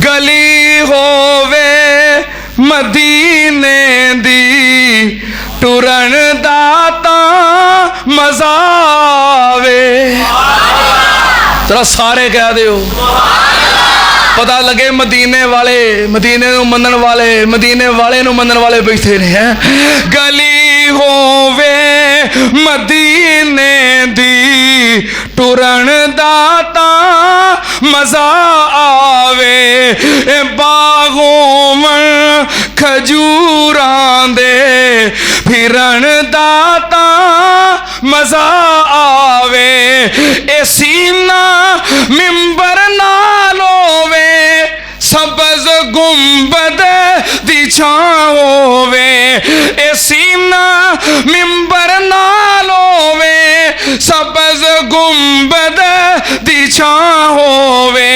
گلی ہووے مدینے دی ٹرن دا تاں مزہ آوے. ذرا سارے کہہ دیو پتہ لگے مدینے والے مدینے نو منن والے مدینے والے نو منن والے بیٹھے نے ہیں. گلی ہووے مدینے دی ٹرن دا تاں مزہ آوے. باغوں من کھجوراں دے پھرن دا تاں مزہ آوے. اے سینہ ممبر نال ہووے سبز گنبد دی چھاں ہووے. اے سینہ ممبر نال ہووے سبز گنبد دی چھاں ہووے.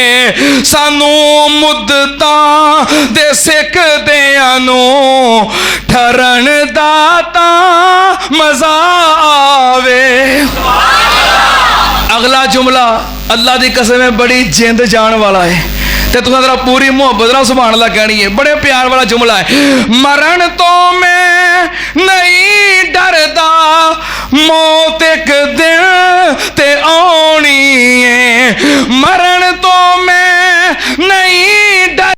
سانو مدتاں دے سکدیاں نو ٹھرن دا تاں مزہ آوے. اگلا جملہ اللہ دی قسم ہے بڑی جند جان والا ہے تے تساں ذرا پوری محبت نال سبحان اللہ کہنی ہے. بڑے پیار والا جملہ ہے. مرن تو میں نہیں ڈردا موت ایک دن تے آنی ہے. مرن تو میں نہیں ڈر.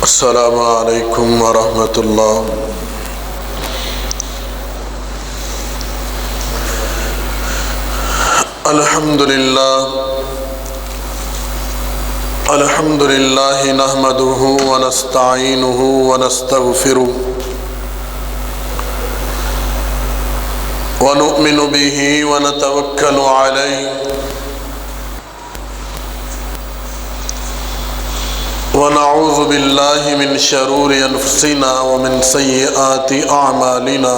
السلام علیکم ورحمۃ اللہ. الحمد للہ نحمده ونستعینه ونستغفره ونؤمن به ونتوکل علیہ ونعوذ باللہ من شرور انفسنا ومن سیئات اعمالنا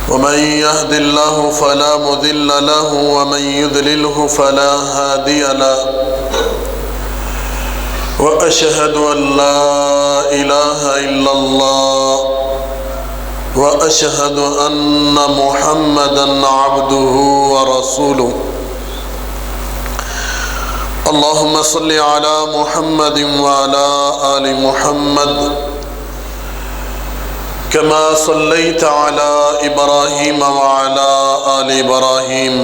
ومن يهد الله فلا مضل له ومن يضلله فلا هادي له وأشهد أن لا إله إلا الله وأشهد أن محمدا عبده ورسوله. اللهم صل على محمد وعلى آل محمد كما صليت على إبراهيم وعلى آل إبراهيم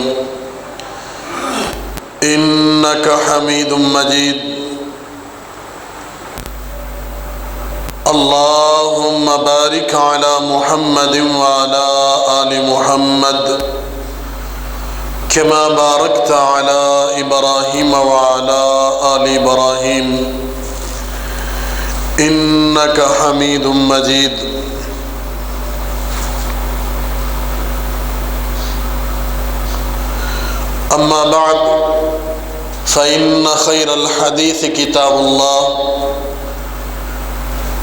إنك حميد مجيد. اللهم بارك على محمد وعلى آل محمد كما باركت على إبراهيم وعلى آل إبراهيم إنك حميد مجيد. أما بعد فإن خير الحديث كتاب الله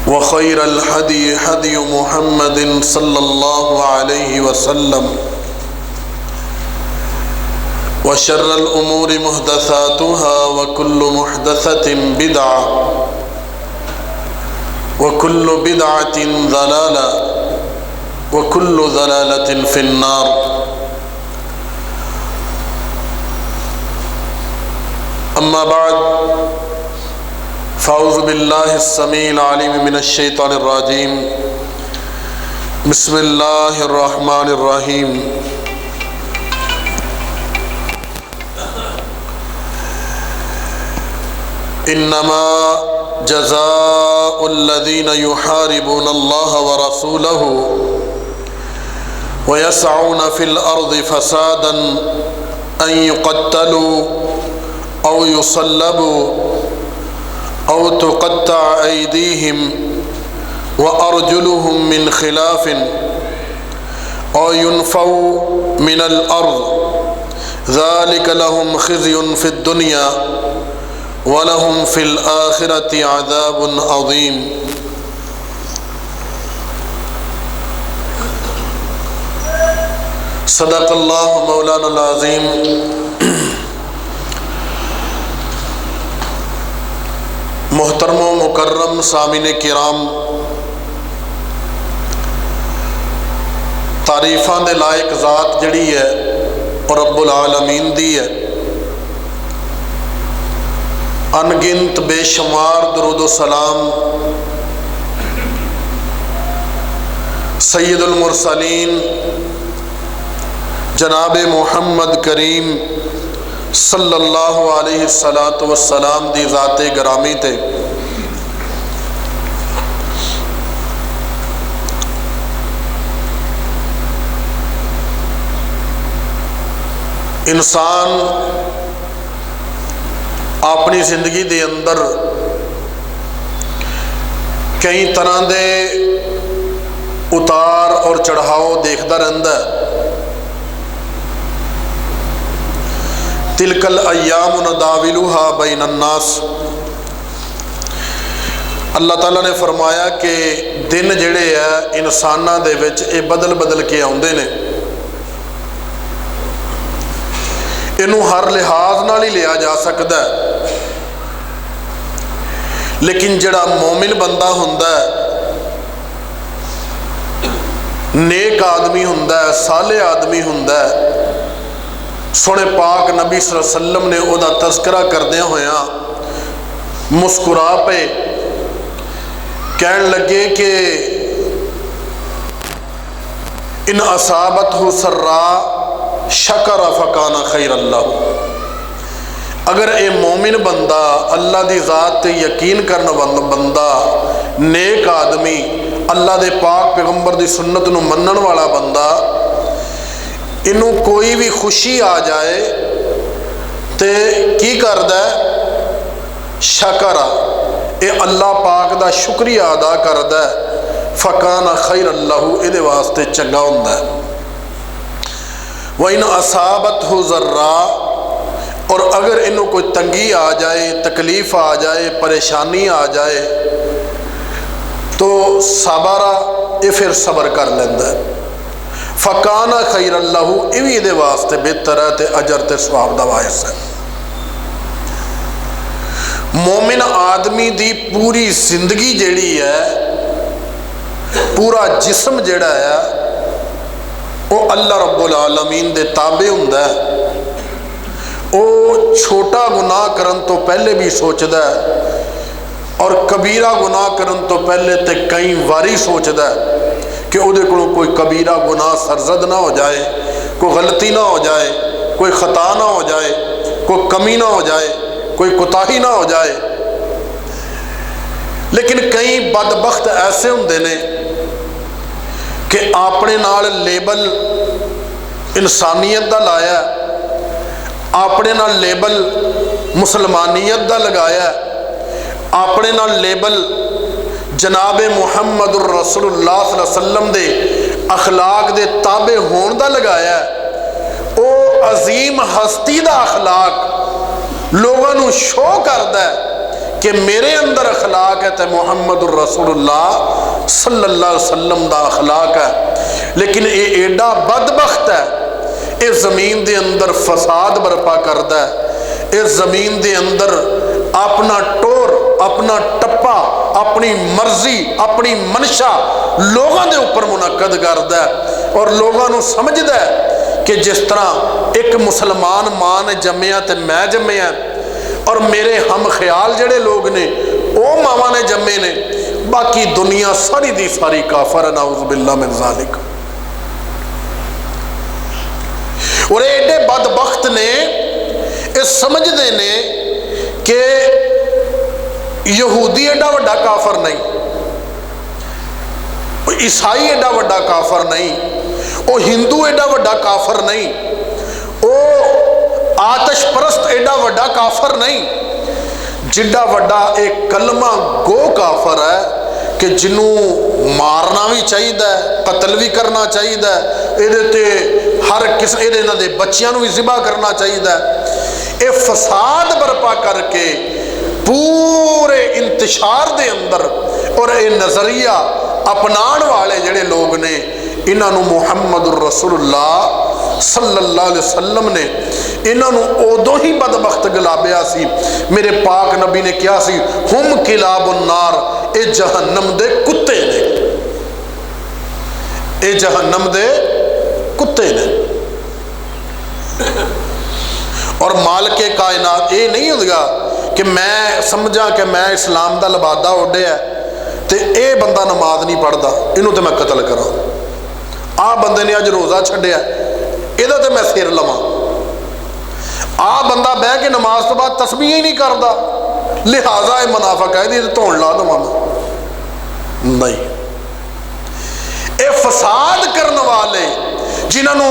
وخير الهدي هدي محمد صلى الله عليه وسلم وشر الأمور محدثاتها وكل محدثة بدعة وكل بدعة ضلالة وكل ضلالة في النار. أما بعد فأعوذ بالله السميع العليم من الشيطان الرجيم. بسم الله الرحمن الرحيم. إنما جزاء الذين يحاربون الله ورسوله ويسعون في الأرض فسادا أن يقتلوا أو يصلبوا أو تقطع أيديهم وأرجلهم من خلاف أو ينفوا من الأرض ذلك لهم خزي في الدنيا وَلَهُمْ فِي الْآخِرَةِ عَذَابٌ عَظِيمٌ. صدق اللہ مولانا العظیم۔ محترم و مکرم سامعین کرام، تعریفاں دے لائق ذات جڑی ہے اور رب العالمین دی ہے، انگنت بے شمار درود و سلام سید المرسلین جناب محمد کریم صلی اللہ علیہ والسلام دی ذات گرامی تے۔ انسان اپنی زندگی دے اندر کئی طرح دے اتار اور چڑھاؤ دیکھتا رہتا ہے۔ تلک الایام نداولها بین الناس، اللہ تعالیٰ نے فرمایا کہ دن جڑے ہے انساناں دے وچ اے بدل بدل کے آندے نے، انہوں ہر لحاظ نال ہی لیا جا سکتا ہے، لیکن جڑا مومن بندہ ہوندا ہے، نیک آدمی ہوندا ہے، صالح آدمی ہوندا ہے، سونے پاک نبی صلی اللہ علیہ وسلم نے او دا تذکرہ کردے ہویا مسکرا پہ کہن لگے کہ ان اصابتہ سرا شکر فکان خیر اللہ، اگر اے مومن بندہ، اللہ دی ذات تے یقین کرنا بندہ، نیک آدمی، اللہ دے پاک پیغمبر دی سنت نو منن والا بندہ، انہوں کوئی بھی خوشی آ جائے تے کی کردا ہے؟ شکرہ، اے اللہ پاک دا شکریہ ادا کردا ہے، فکان خیر اللہ، اے دے واسطے چنگا ہوندا ہے۔ وَإِنْ أَصَابَتْهُ ضَرَّا، اور اگر انہوں کوئی تنگی آ جائے، تکلیف آ جائے، پریشانی آ جائے تو صبرا، اے پھر صبر کر لیندہ ہے، فکان خیر اللہ، یہ بھی دے واسطے بہتر ہے تے اجر تے ثواب دا باعث ہے۔ مومن آدمی دی پوری زندگی جیڑی ہے، پورا جسم جیڑا ہے، وہ اللہ رب العالمین دے تابع ہوندا ہے، وہ چھوٹا گناہ کرن تو پہلے بھی سوچدا ہے اور کبیرہ گناہ کرن تو پہلے تے کئی واری سوچدا ہے کہ او دے کولوں کوئی کبیرہ گناہ سرزد نہ ہو جائے، کوئی غلطی نہ ہو جائے، کوئی خطا نہ ہو جائے، کوئی کمی نہ ہو جائے، کوئی کوتاہی نہ ہو جائے۔ لیکن کئی بدبخت ایسے ہوندے نے کہ اپنے نال لیبل انسانیت دا لایا ہے، اپنے نال لیبل مسلمانیت دا لگایا ہے، اپنے نال لیبل جناب محمد الرسول اللہ صلی اللہ علیہ وسلم دے اخلاق دے تابع ہون دا لگایا ہے۔ او عظیم ہستی دا اخلاق لوگوں نو شو کردا ہے کہ میرے اندر اخلاق ہے تے محمد الرسول اللہ صلی اللہ علیہ وسلم دا اخلاق ہے، لیکن اے ایڈا بدبخت ہے، اے زمین دے اندر فساد برپا کردا ہے، اے زمین دے اندر اپنا ٹور، اپنا ٹپا، اپنی مرضی، اپنی منشا لوگوں دے اوپر منعقد کردا ہے، اور لوگوں نو سمجھدا ہے کہ جس طرح ایک مسلمان ماں نے جمیا تے میں جمیا، اور میرے ہم خیال جڑے لوگ نے او ماما نے جمے نے، باقی دنیا ساری دی ساری کافر ہے، نعوذ باللہ من ذالک۔ اور ایڈے بدبخت نے اس سمجھدے نے کہ یہودی ایڈا وڈا کافر نہیں، عیسائی ایڈا وڈا کافر نہیں، او ہندو ایڈا وڈا کافر نہیں، او آتش پرست ایڈا وڈا کافر نہیں، جڈا وڈا ایک کلمہ گو کافر ہے کہ جنوں مارنا بھی چاہیے، قتل بھی کرنا چاہیے، ہر قسم دے بچیاں نو بھی ذبح کرنا چاہیے، اے فساد برپا کر کے پورے انتشار دے اندر، اور اے نظریہ اپنان والے جڑے لوگ نے، انہاں نو محمد الرسول اللہ सल्लल्लाहु अलैहि वसल्लम ने इन्हों उदों ही बदबख्त गलाबिया सी। मेरे पाक नबी ने कहा सी हुम किलाबुन्नार, ये जहन्नम दे कुत्ते ने, ये जहन्नम दे कुत्ते ने। और मालिक कायनात ये नहीं होगा कि मैं समझा कि मैं इस्लाम का लिबादा उड्या तो ये बंदा नमाज नहीं पढ़ता, इनू तो मैं कतल करा। आ बंदे ने अज रोज़ा छड्या, इहदा तो मैं सिर लवां। आ बंदा बह के नमाज तो बाद तस्बीह ही नहीं करता, लिहाजा ये मुनाफिक है, ये धोन ला देवां मैं। नहीं, ये फसाद करने वाले जिन्होंने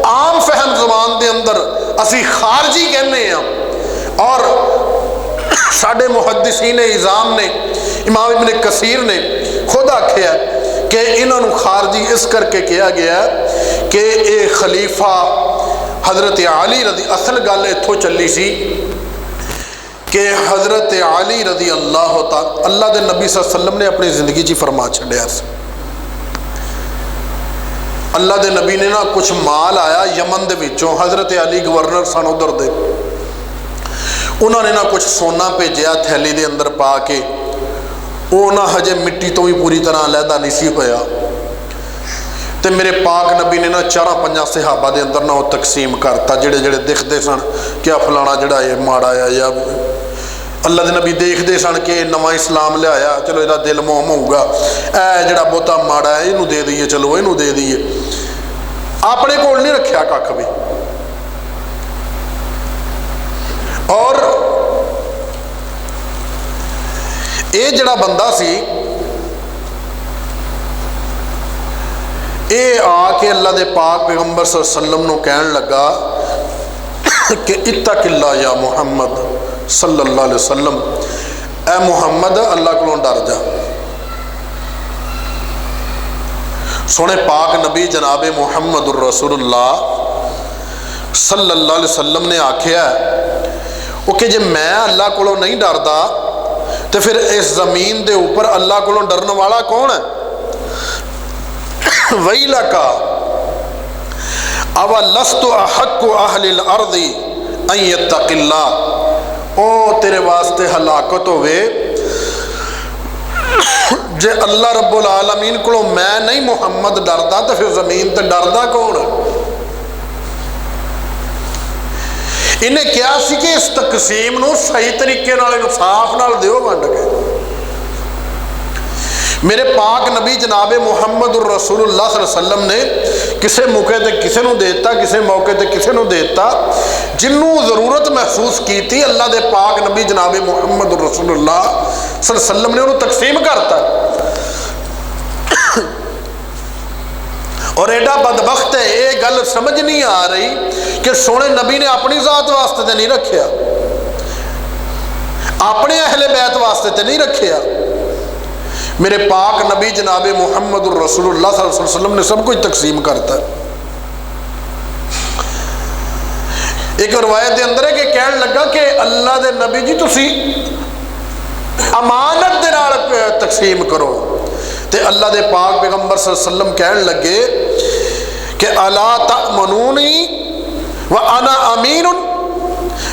आम फहम ज़बान के अंदर असी खारजी कहने हैं, और साडे मुहद्दिसीन इज़ाम ने, इमाम इब्न कसीर ने खुद आख्या कि इन्हों खारजी इस करके कहा गया कि ये खलीफा हज़रत अली रज़ी, असल गल इत्थों चली सी कि हज़रत अली रज़ी अल्लाह तआला, अल्लाह के नबी सल्लल्लाहु अलैहि वसल्लम ने अपनी ज़िंदगी च फरमा छड्या सी। अल्लाह के नबी ने ना कुछ माल आया यमन दे विचों, हज़रत अली गवर्नर सन उधर दे, उन्होंने ना कुछ सोना भेजा थैली दे अंदर पा के, वो ना हजे मिट्टी तो भी पूरी तरह अलहदा नहीं सी होया। तो मेरे पाक नबी ने ना 4-5 सहाबा के अंदर ना वो तकसीम करता, जेड़े जेड़े दिखते सन क्या फलाना जड़ा ये माड़ा आ, या अल्लाह के नबी देखते सन कि नवा इस्लाम लिया, चलो इसका दिल मोहम होगा, ऐ जड़ा बहुता माड़ा है इनू दे दईए, चलो इनू दे दईए। अपने कोल नहीं रखा कख भी। और ये जड़ा बंदा सी, ये आके अल्लाह दे पाक पैगंबर सल्लल्लाहु अलैहि वसल्लम नूं कहन लगा कि इत्तकिल्ला या मुहम्मद सल्लल्लाहु अलैहि वसल्लम, ए मुहम्मद अल्लाह कोलों डर जा। सोने पाक नबी जनाबे मुहम्मदुर रसूलुल्लाह सल्लल्लाहु अलैहि वसल्लम ने आख्या वो कि जे मैं अल्लाह कोलों नहीं डरदा तो फिर इस जमीन के ऊपर अल्लाह कोलों डरने वाला कौन है? वही लका अवा लस्तु अहक्कु अहलिल अर्दी अन यत्तकिल्ला, ओ तेरे वास्ते हलाकत होवे जे अल्लाह रब्बुल आलमीन कोलों मैं नहीं मुहम्मद डरदा तो फिर जमीन ते डरदा कौन? इन्हें क्या सी कि इस तकसीम नूं सही तरीके नाल इंसाफ नाल दिओ वंड के। मेरे पाक नबी जनाबे मुहम्मदुर रसूलुल्लाह सल्लल्लाहु अलैहि वसल्लम ने किसी मौके ते किसी नूं देता, किसी मौके ते किसी नूं देता, जिन्हों जरूरत महसूस की थी अल्लाह दे पाक नबी जनाबे मुहम्मदुर रसूलुल्लाह सल्लल्लाहु अलैहि वसल्लम ने उन्होंने तकसीम करता। और एडा बदबख्त है, ये गल समझ नहीं आ रही कि सोने नबी ने अपनी जात वास्ते तो नहीं रखिया, अपने अहले बैत वास्ते तो नहीं रखिया। मेरे पाक नबी जनाबे मुहम्मदुर रसूलुल्लाह सल्लल्लाहु अलैहि वसल्लम ने सब कुछ तकसीम करता। एक रवायत के अंदर है कि कहन लगा कि अल्लाह दे नबी जी तुसी अमानत दे नाल तकसीम करो। ते अल्लाह दे पाक पैगंबर सल्लल्लाहु अलैहि वसल्लम कहन लगे कि अला तअमनूनी व अना अमीनुन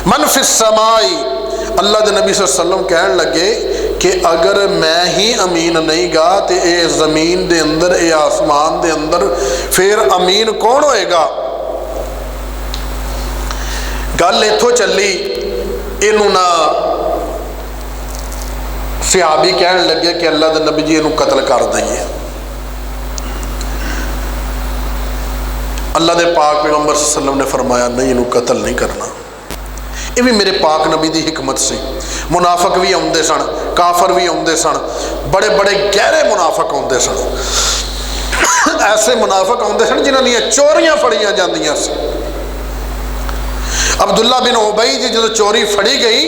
मन फिस समाई। अल्लाह दे नबी सल्लल्लाहु अलैहि वसल्लम कहन लगे कि अगर मैं ही अमीन नहीं गा तो ये जमीन दे अंदर, ये आसमान दे अंदर फिर अमीन कौन होएगा? गल इत्थों चली, इनू ना सहाबी कहन लगे कि अल्लाह के नबी जी इनू कतल कर दईए। अल्लाह के पाक पैगंबर सल्लल्लाहु अलैहि वसल्लम ने फरमाया नहीं, इनू कतल नहीं करना। ये भी मेरे पाक नबी की हिकमत से। मुनाफिक भी आउंदे सन, काफर भी आउंदे सन, बड़े बड़े गहरे मुनाफिक आउंदे सन। ऐसे मुनाफिक आउंदे सन जिन्हां दीयां चोरियां फड़ियां जांदियां सी। अब्दुल्ला बिन उबई जी जो चोरी फड़ी गई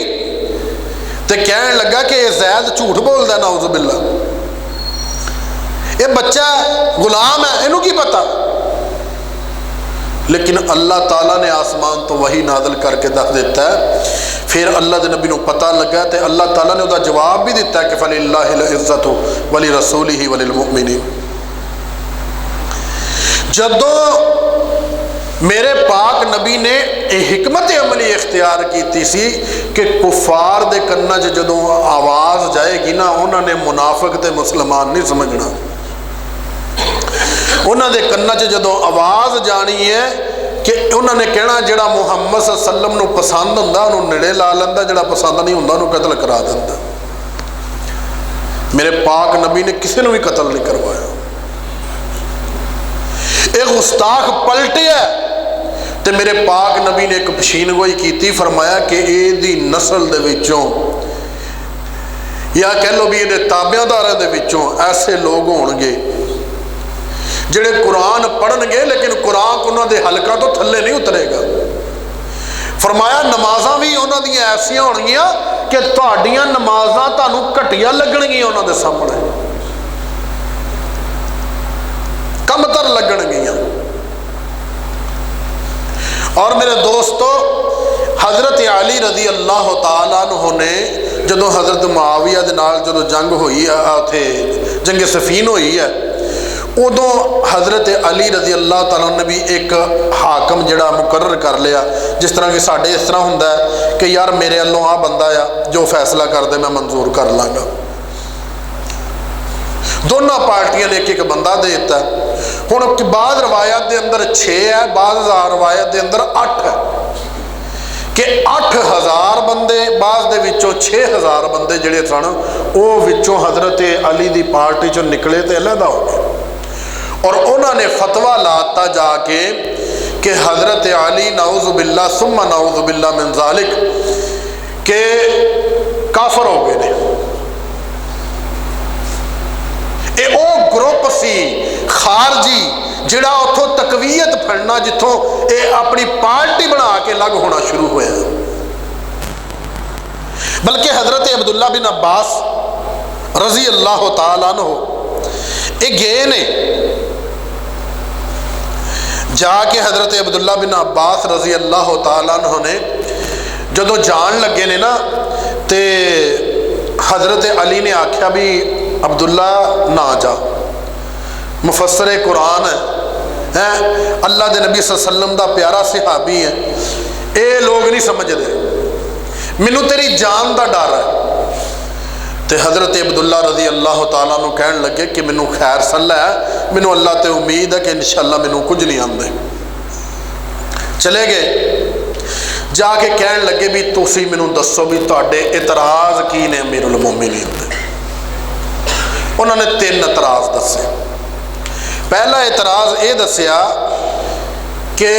तो कहन लगा कि ज़ैद झूठ बोलता, नाउज़ुबिल्लाह, ये बच्चा गुलाम है, इनू की पता। लेकिन अल्लाह ताला ने आसमान तो वही नादल करके दस दिता है। फिर अल्लाह के नबी को पता लगा तो अल्लाह ताला ने उसका जवाब भी दिता है कि फलिल्लाहिल इज़्ज़तु वली रसूलिही वलिल मुमिनीन। जदों मेरे पाक नबी ने यह हिकमत अमली इख्तियार की सी कि कुफार दे कन्ना च जदों आवाज़ जाएगी ना, उन्होंने मुनाफिक ते मुसलमान नहीं समझना। उन्होंने कन्ना च जदों आवाज़ जानी है कि उन्होंने कहना जिहड़ा मुहम्मद सल्लल्लाहु अलैहि वसल्लम नूं पसंद हुंदा उहनूं नेड़े ला लैंदा, जिहड़ा पसंद नहीं हुंदा उहनूं कतल करा दिंदा। मेरे पाक नबी ने किसी नूं भी कतल नहीं करवाया। एक गुस्ताख पलटिया तो मेरे पाक नबी ने एक पशीनगोई की, फरमाया कि इहदी नस्ल दे विचों या कह लो भी ये ताबियादारां दे विचों ऐसे लोग होणगे जिहड़े कुरान पढ़नगे लेकिन कुरान उन्हां दे हलकां तो थल्ले नहीं उतरेगा। फरमाया नमाज़ां भी उन्हां दियां ऐसियां होणगियां कि तुहाडियां नमाज़ां तुहानूं घटिया लगणगियां, उन्हां दे सामने कमतर लगणगियां। और मेरे दोस्तों, हज़रत अली रज़ी अल्लाह तआला अन्हु ने जदों हज़रत मुआविया दे नाल जदों जंग होई उत्थे जंग सफ़ीन होई है, उदों हज़रत अली रज़ी अल्लाह तआला ने भी एक हाकम जिहड़ा मुकर्रर कर लिया। जिस तरह कि साडे इस तरह हुंदा है कि यार मेरे अल्लों आ बंदा आ जो फैसला कर दे मैं मंजूर कर लांगा। दोनों पार्टियां ने एक एक बंदा दे दिता। हुण बाद रवायत के अंदर 6 है, बाद रवायत के अंदर 8 है कि 8000 बंदे, बाद दे विचों 6000 बंदे जिहड़े सन वो विचों हज़रत अली दी पार्टी चों निकले तो अलहदा हो गए। और उन्होंने फतवा लाता जाके कि हज़रत अली नाउज़ु बिल्लाह सुम्मा नाउज़ु बिल्लाह मिन ज़ालिक के काफर हो गए ने। ये वो ग्रुप सी खारजी जिहड़ा उथों तकवीयत फड़ना जिथों ये अपनी पार्टी बना के अलग होना शुरू होया। बल्कि हज़रत अब्दुल्ला बिन अब्बास रज़ी अल्लाह तआला अन्हु ये गए ने जाके हज़रत अब्दुल्ला बिन अब्बास रज़ी अल्लाह तआला अन्हु ने जदों जान लगे ने ना ते हज़रत अली ने आख्या भी अब्दुल्ला ना जा, मुफस्सर कुरान है, अल्लाह के नबी सल्लल्लाहु अलैहि वसल्लम दा प्यारा सहाबी है, ये लोग नहीं समझते, मैनू तेरी जान का डर है। तो हज़रत अब्दुल्ला रज़ी अल्लाह तआला नूं कहन लगे कि मैनू खैर सलाह है, मैनू अल्लाह ते उम्मीद है कि इंशाअल्लाह मैनू कुछ नहीं आंदे। चले गए, जाके कहन लगे भी तुसी मैनू दसो भी तुहाडे इतराज़ की ने अमीरुल मोमिनीन दे। उन्होंने 3 इतराज़ दसे। पहला इतराज़ ये दसिया कि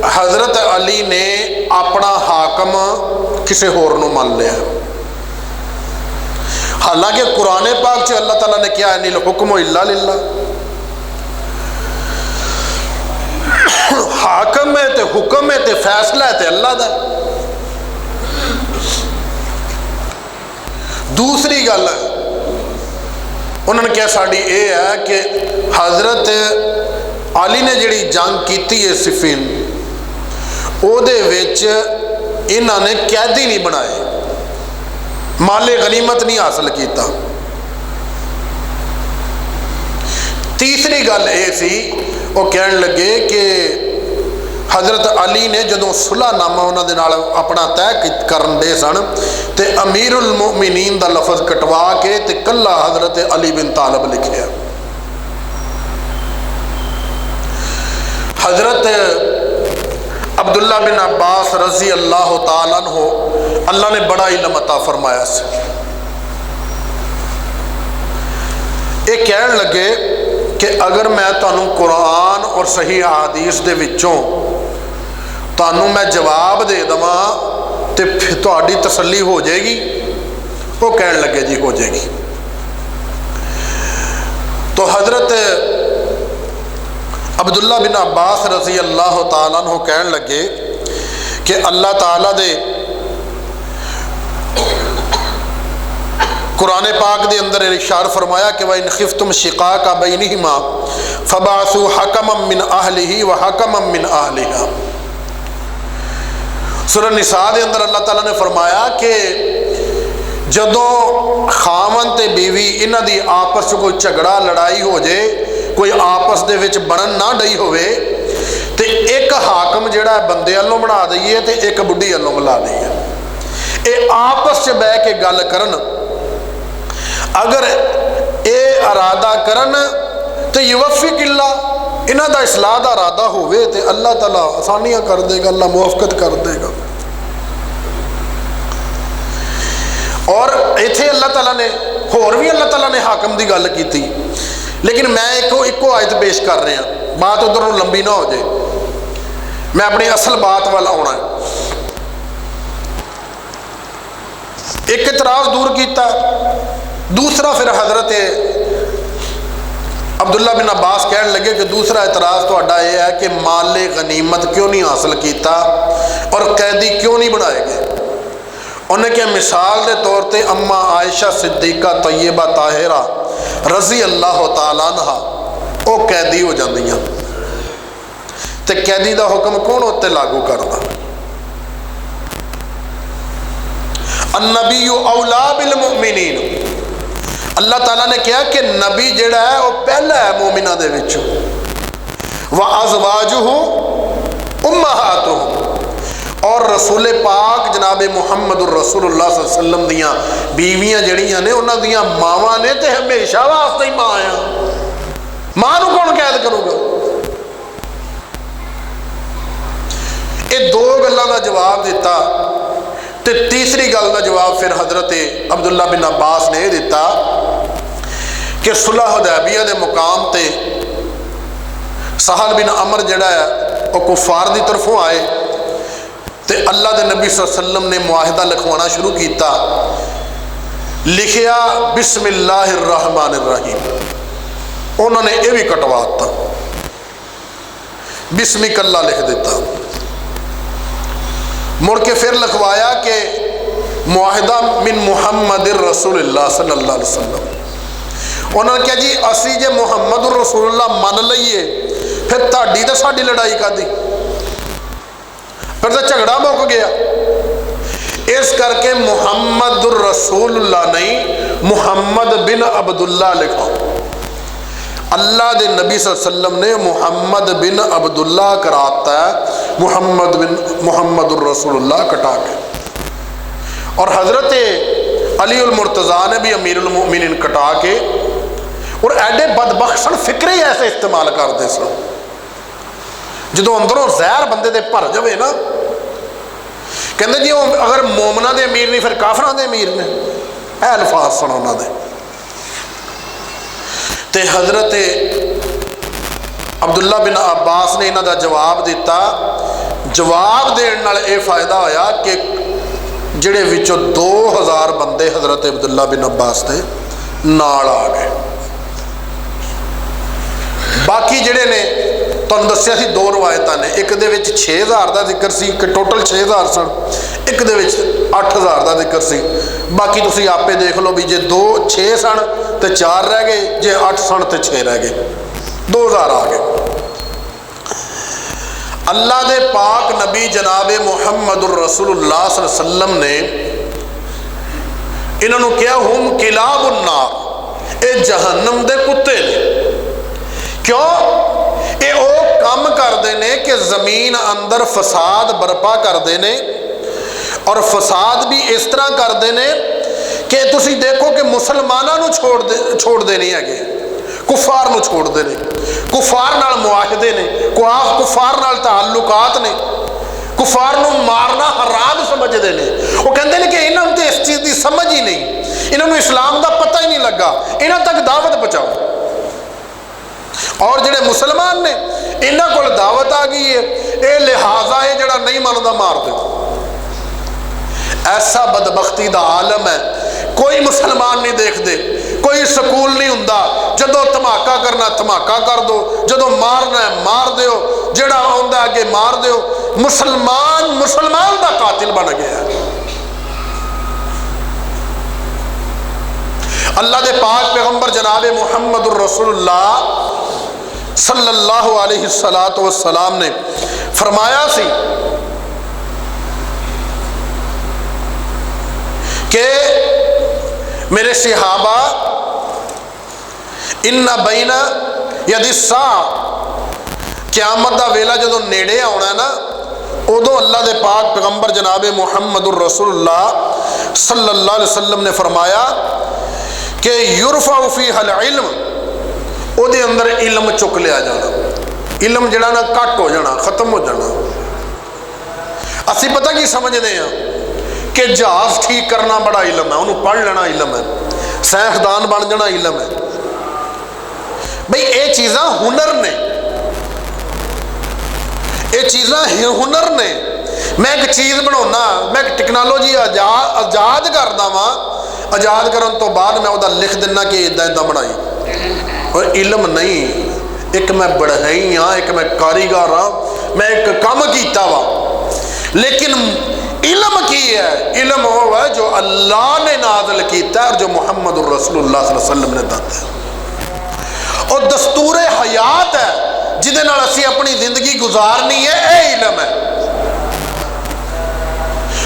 हज़रत अली ने अपना हाकम किसी होर नूं मान लिया, हालांकि कुरान पाक च अल्लाह ताला ने कहा अनिल हुक्म इल्ला लिल्लाह, हाकम है तो हुक्म है तो फैसला है तो अल्लाह दा। दूसरी गल उन्होंने कहा साड़ी ये है कि हज़रत अली ने जिहड़ी जंग की है सिफीन उहदे विच इन्हां ने कैदी नहीं बनाए, माले गनीमत नहीं हासिल किया। तीसरी गल ये सी वो कहन लगे कि हज़रत अली ने जदों सुलहनामा उन्होंने नाल अपना तय करन दे सन ते अमीरुल मोमिनीन दा लफज कटवा के ते कला हज़रत अली बिन तालब लिखिया। हज़रत अब्दुल्ला बिन अब्बास रज़ी अल्लाह तआला अन्हु अल्लाह ने बड़ा इल्म अता फरमाया से ये कहन लगे कि अगर मैं तुहानूं कुरान और सही हदीस दे विचों तुहानूं मैं जवाब दे देवां तो फिर तुहाडी तसल्ली हो जाएगी। वो कहन लगे जी हो जाएगी। तो हज़रत अब्दुल्ला बिन अब्बास रज़ी अल्लाह तआला अन्हु कहन लगे कि अल्लाह ताला दे कुरान पाक के अंदर इरशाद फरमाया कि वइन खिफ्तुम शिकाका बैनिहिमा फबासु हकमम मिन अहलिही व हकमम मिन अहलिहा। सूरह निसा के अंदर अल्लाह ताला ने फरमाया कि जदों खावन ते बीवी इन्हां दी आपस कोई झगड़ा लड़ाई हो जाए, कोई आपस दे विच बनन ना डई होवे ते एक हाकम जिहड़ा बंदे वालों बना दईए ते एक बुढ़ी वालों बुला दईए, ये आपस च बह के गल करन। अगर ये इरादा करन तो युवफिक अल्लाह, इन्हां दा इसलाह दा इरादा होवे ते अल्लाह ताला आसानियां कर देगा, अल्लाह मुआफकत कर देगा। और इत्थे अल्लाह ताला ने होर भी अल्लाह ताला ने हाकम की गल की, लेकिन मैं एको आयत पेश कर रहा, बात उधरों लंबी ना हो जाए, मैं अपनी असल बात वाल आना है। एक इतराज दूर किया, दूसरा फिर हजरत अब्दुल्ला बिन अब्बास कहन लगे कि दूसरा इतराज़ तुहाडा यह है कि माले गनीमत क्यों नहीं हासिल किया और कैदी क्यों नहीं बनाए गए। उन्हें क्या मिसाल के तौर पर अम्मा आयशा सिद्दीका तैयबा ताहिरा रजी अल्लाह तआला अन्हा वो कैदी हो जांदियां, ते कैदी का हुक्म कौन उत्ते लागू करता? अन्नबी औला बिल मुमिनीन, अल्लाह ताला ने कहा कि नबी जिहड़ा है वह पहला है मोमिना दे विच। व अज़वाजुहु उम्महातुहुम, और रसूल पाक जनाब मुहम्मदुर रसूलुल्लाह सल्लल्लाहु अलैहि वसल्लम दियां बीवियां जड़ियां ने उन्हां दियां मावां ने ते हमेशा वास्ते ही मां आ। मां नूं कौन कैद करूगा? ये दो गल्लां दा जवाब दिता, ते तीसरी गल का जवाब फिर हजरत अब्दुल्ला बिन अब्बास ने दिता कि सुलह हुदैबिया के मुकाम ते सहल बिन अमर जिहड़ा है वह कुफार की तरफों आए, तो अल्लाह के नबी सल्लल्लाहु अलैहि वसल्लम ने मुआहिदा लिखवाना शुरू किया। लिखिया बिस्मिल्लाहिर रहमानिर रहीम, उन्होंने यह भी कटवा दिता, बिस्मिकल्ला लिख दिता। मुड़ के फिर लिखवाया कि मुआहिदा मिन मुहम्मदिर रसूलुल्लाह सल्लल्लाहु अलैहि वसल्लम। उन्होंने कहा जी असी जे मुहम्मदुर रसूलुल्लाह मन लईए फिर ताड़ी तो साड़ी लड़ाई कादी, फिर तो झगड़ा मुक गया। इस करके मुहम्मदुर रसूलुल्लाह नहीं मुहम्मद बिन अब्दुल्ला लिखा। अल्लाह के नबी सल्लल्लाहु अलैहि वसल्लम ने मुहम्मद बिन अब्दुल्ला कराता है, मुहम्मदुर रसूलुल्लाह कटा के। और हजरत अली उल मुर्तज़ा ने भी अमीरुल मोमिनीन कटा के, और एडे बदबख्त सन, फिक्रे ही ऐसे इस्तेमाल करते सन। जो अंदरों जहर बंदे दे भर जाए ना, कहते जी अगर मोमना के अमीर नहीं फिर काफरां दे अमीर ने, यह अल्फाज सन उन्होंने। ते हजरत अब्दुल्ला बिन अब्बास ने इन्हां दा जवाब दिता। जवाब देने नाल यह फायदा होया कि जिहड़े विचों 2000 बंदे हजरत अब्दुल्ला बिन अब्बास के नाल आ गए। बाकी जिहड़े ने तुहानूं दस्सिया सी दो रवायतां ने, एक दे विच 6000 का जिक्र सी कि टोटल 6000 सन, एक दे विच 8000 का जिक्र सी। बाकी तुसीं आपे देख लो भी जे 6 सन तो 4 रह गए, जे 8 सन तो 6 रह गए, 2000 आ गए। अल्लाह दे पाक नबी जनाब मुहम्मदुर रसूलुल्लाह सल्लल्लाहु अलैहि वसल्लम ने इन्होंने कहा हुम किलाबुन नार, ये जहन्नम दे कुत्ते ने। क्यों? ये वो काम करते हैं कि जमीन अंदर फसाद बरपा करते हैं, और फसाद भी इस तरह करते हैं कि तुसी देखो कि मुसलमानों छोड़ते नहीं है, कुफार नूं छोड़ते हैं, कुफार नाल मुआहदे ने, कुफार नाल ताल्लुकात ने, कुफार नूं मारना हराम समझते हैं। वो कहते हैं कि इन्होंने तो इस चीज़ की समझ ही नहीं, इन्होंने इस्लाम का पता ही नहीं लगा, इन्हों तक दावत पहुँचाओ। और जिहड़े मुसलमान ने इन्हां कोल दावत आ गई है, ये लिहाजा है जिहड़ा नहीं मनदा मार दो। ऐसा बदबख्ती दा आलम है, कोई मुसलमान नहीं देखते, कोई सकूल नहीं हुंदा। जदों धमाका करना धमाका कर दो, जदों मारना है मार दो, जिहड़ा आउंदा अगे मार दो। मुसलमान दा कातिल बन गया। अल्लाह दे पाक पैगंबर जनाब मुहम्मदुर रसूलुल्लाह सल्लल्लाहु अलैहि वसल्लम ने फरमाया सी कि मेरे सहाबा इन्ना बैना यदिस्सा, क़यामत दा वेला जदों नेड़े आउणा ना, उदों अल्लाह दे पाक पैगंबर जनाब मुहम्मदुर रसूलुल्लाह सल्लल्लाहु अलैहि वसल्लम ने फरमाया कि युरफ़अ फ़ीहल इल्म, उहदे अंदर इल्म चुक लिया जाना। इल्म जिहड़ा ना घट हो जाना, खत्म हो जाना। असीं पता की समझते हैं कि जहाज़ ठीक करना बड़ा इल्म है, उन्होंने पढ़ लेना इल्म है, साइंसदान बन जाना इल्म है। बई ये चीज़ां हुनर ने, ये चीज़ां हुनर ने। मैं एक चीज़ बनाना, मैं एक टेक्नोलॉजी आज़ाद करदा वां, आज़ाद करन तो बाद मैं उहदा लिख दिना कि इदां इदां बनाई, और इल्म नहीं। एक मैं बढ़ई हाँ, एक मैं कारीगर हाँ, मैं एक काम कीता वा, लेकिन इल्म की है? इल्म वो है जो अल्लाह ने नाज़िल कीता है और जो मुहम्मद रसूलुल्लाह सल्लल्लाहु अलैहि वसल्लम ने दस्या है, और दस्तूर हयात है जिहदे नाल असीं अपनी जिंदगी गुजारनी है। ये इल्म है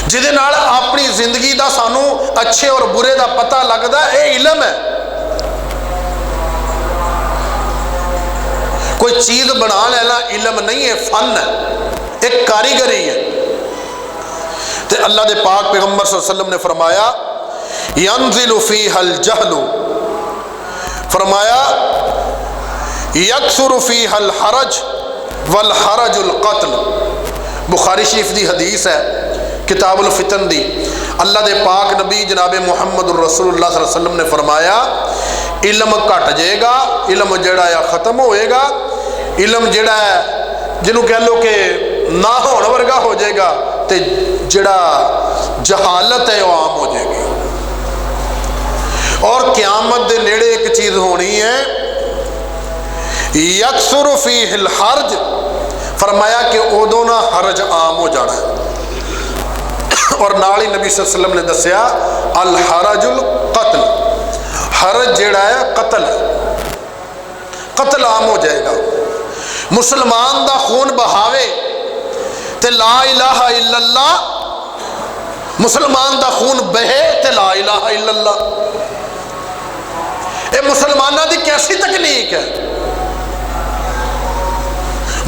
जिहदे नाल अपनी जिंदगी का सानू अच्छे और बुरे का पता लगता है। ये इल्म है। कोई चीज़ बना लेना इल्म नहीं है, फन है, एक कारीगरी है। तो अल्लाह दे पाक पैगंबर सल्लल्लाहु अलैहि वसल्लम ने फरमाया यंज़िलु फ़ीहल जहलु, फरमाया यक्सुरु फ़ीहल हरज वल हरजुल क़त्ल। बुखारी शरीफ की हदीस है, किताबुल फितन दी। अल्लाह दे पाक नबी जनाब मुहम्मद रसूलुल्लाह सल्लल्लाहु अलैहि वसल्लम ने फरमाया इल्म घट जाएगा, इल्म जड़ा है ख़त्म होएगा, इल्म जड़ा है जिन्हों कह लो कि ना होने वर्गा हो जाएगा, तो जड़ा जहालत है वह आम हो जाएगी। और क़यामत दे नेड़े एक चीज़ होनी है, यक्सुरु फ़ीहिल हर्ज, फरमाया कि उदों ना हरज आम हो जाना है। और नाल ही नबी सल्लल्लाहु अलैहि वसल्लम ने दस्या अल हरजुल कत्ल, हरज जेड़ा है कत्ल है, कत्ल आम हो जाएगा। मुसलमान दा खून बहावे ते ला इलाहा इल्लल्लाह, मुसलमान दा खून बहे ते ला इलाहा इल्लल्लाह। ये मुसलमाना दी कैसी तकनीक है?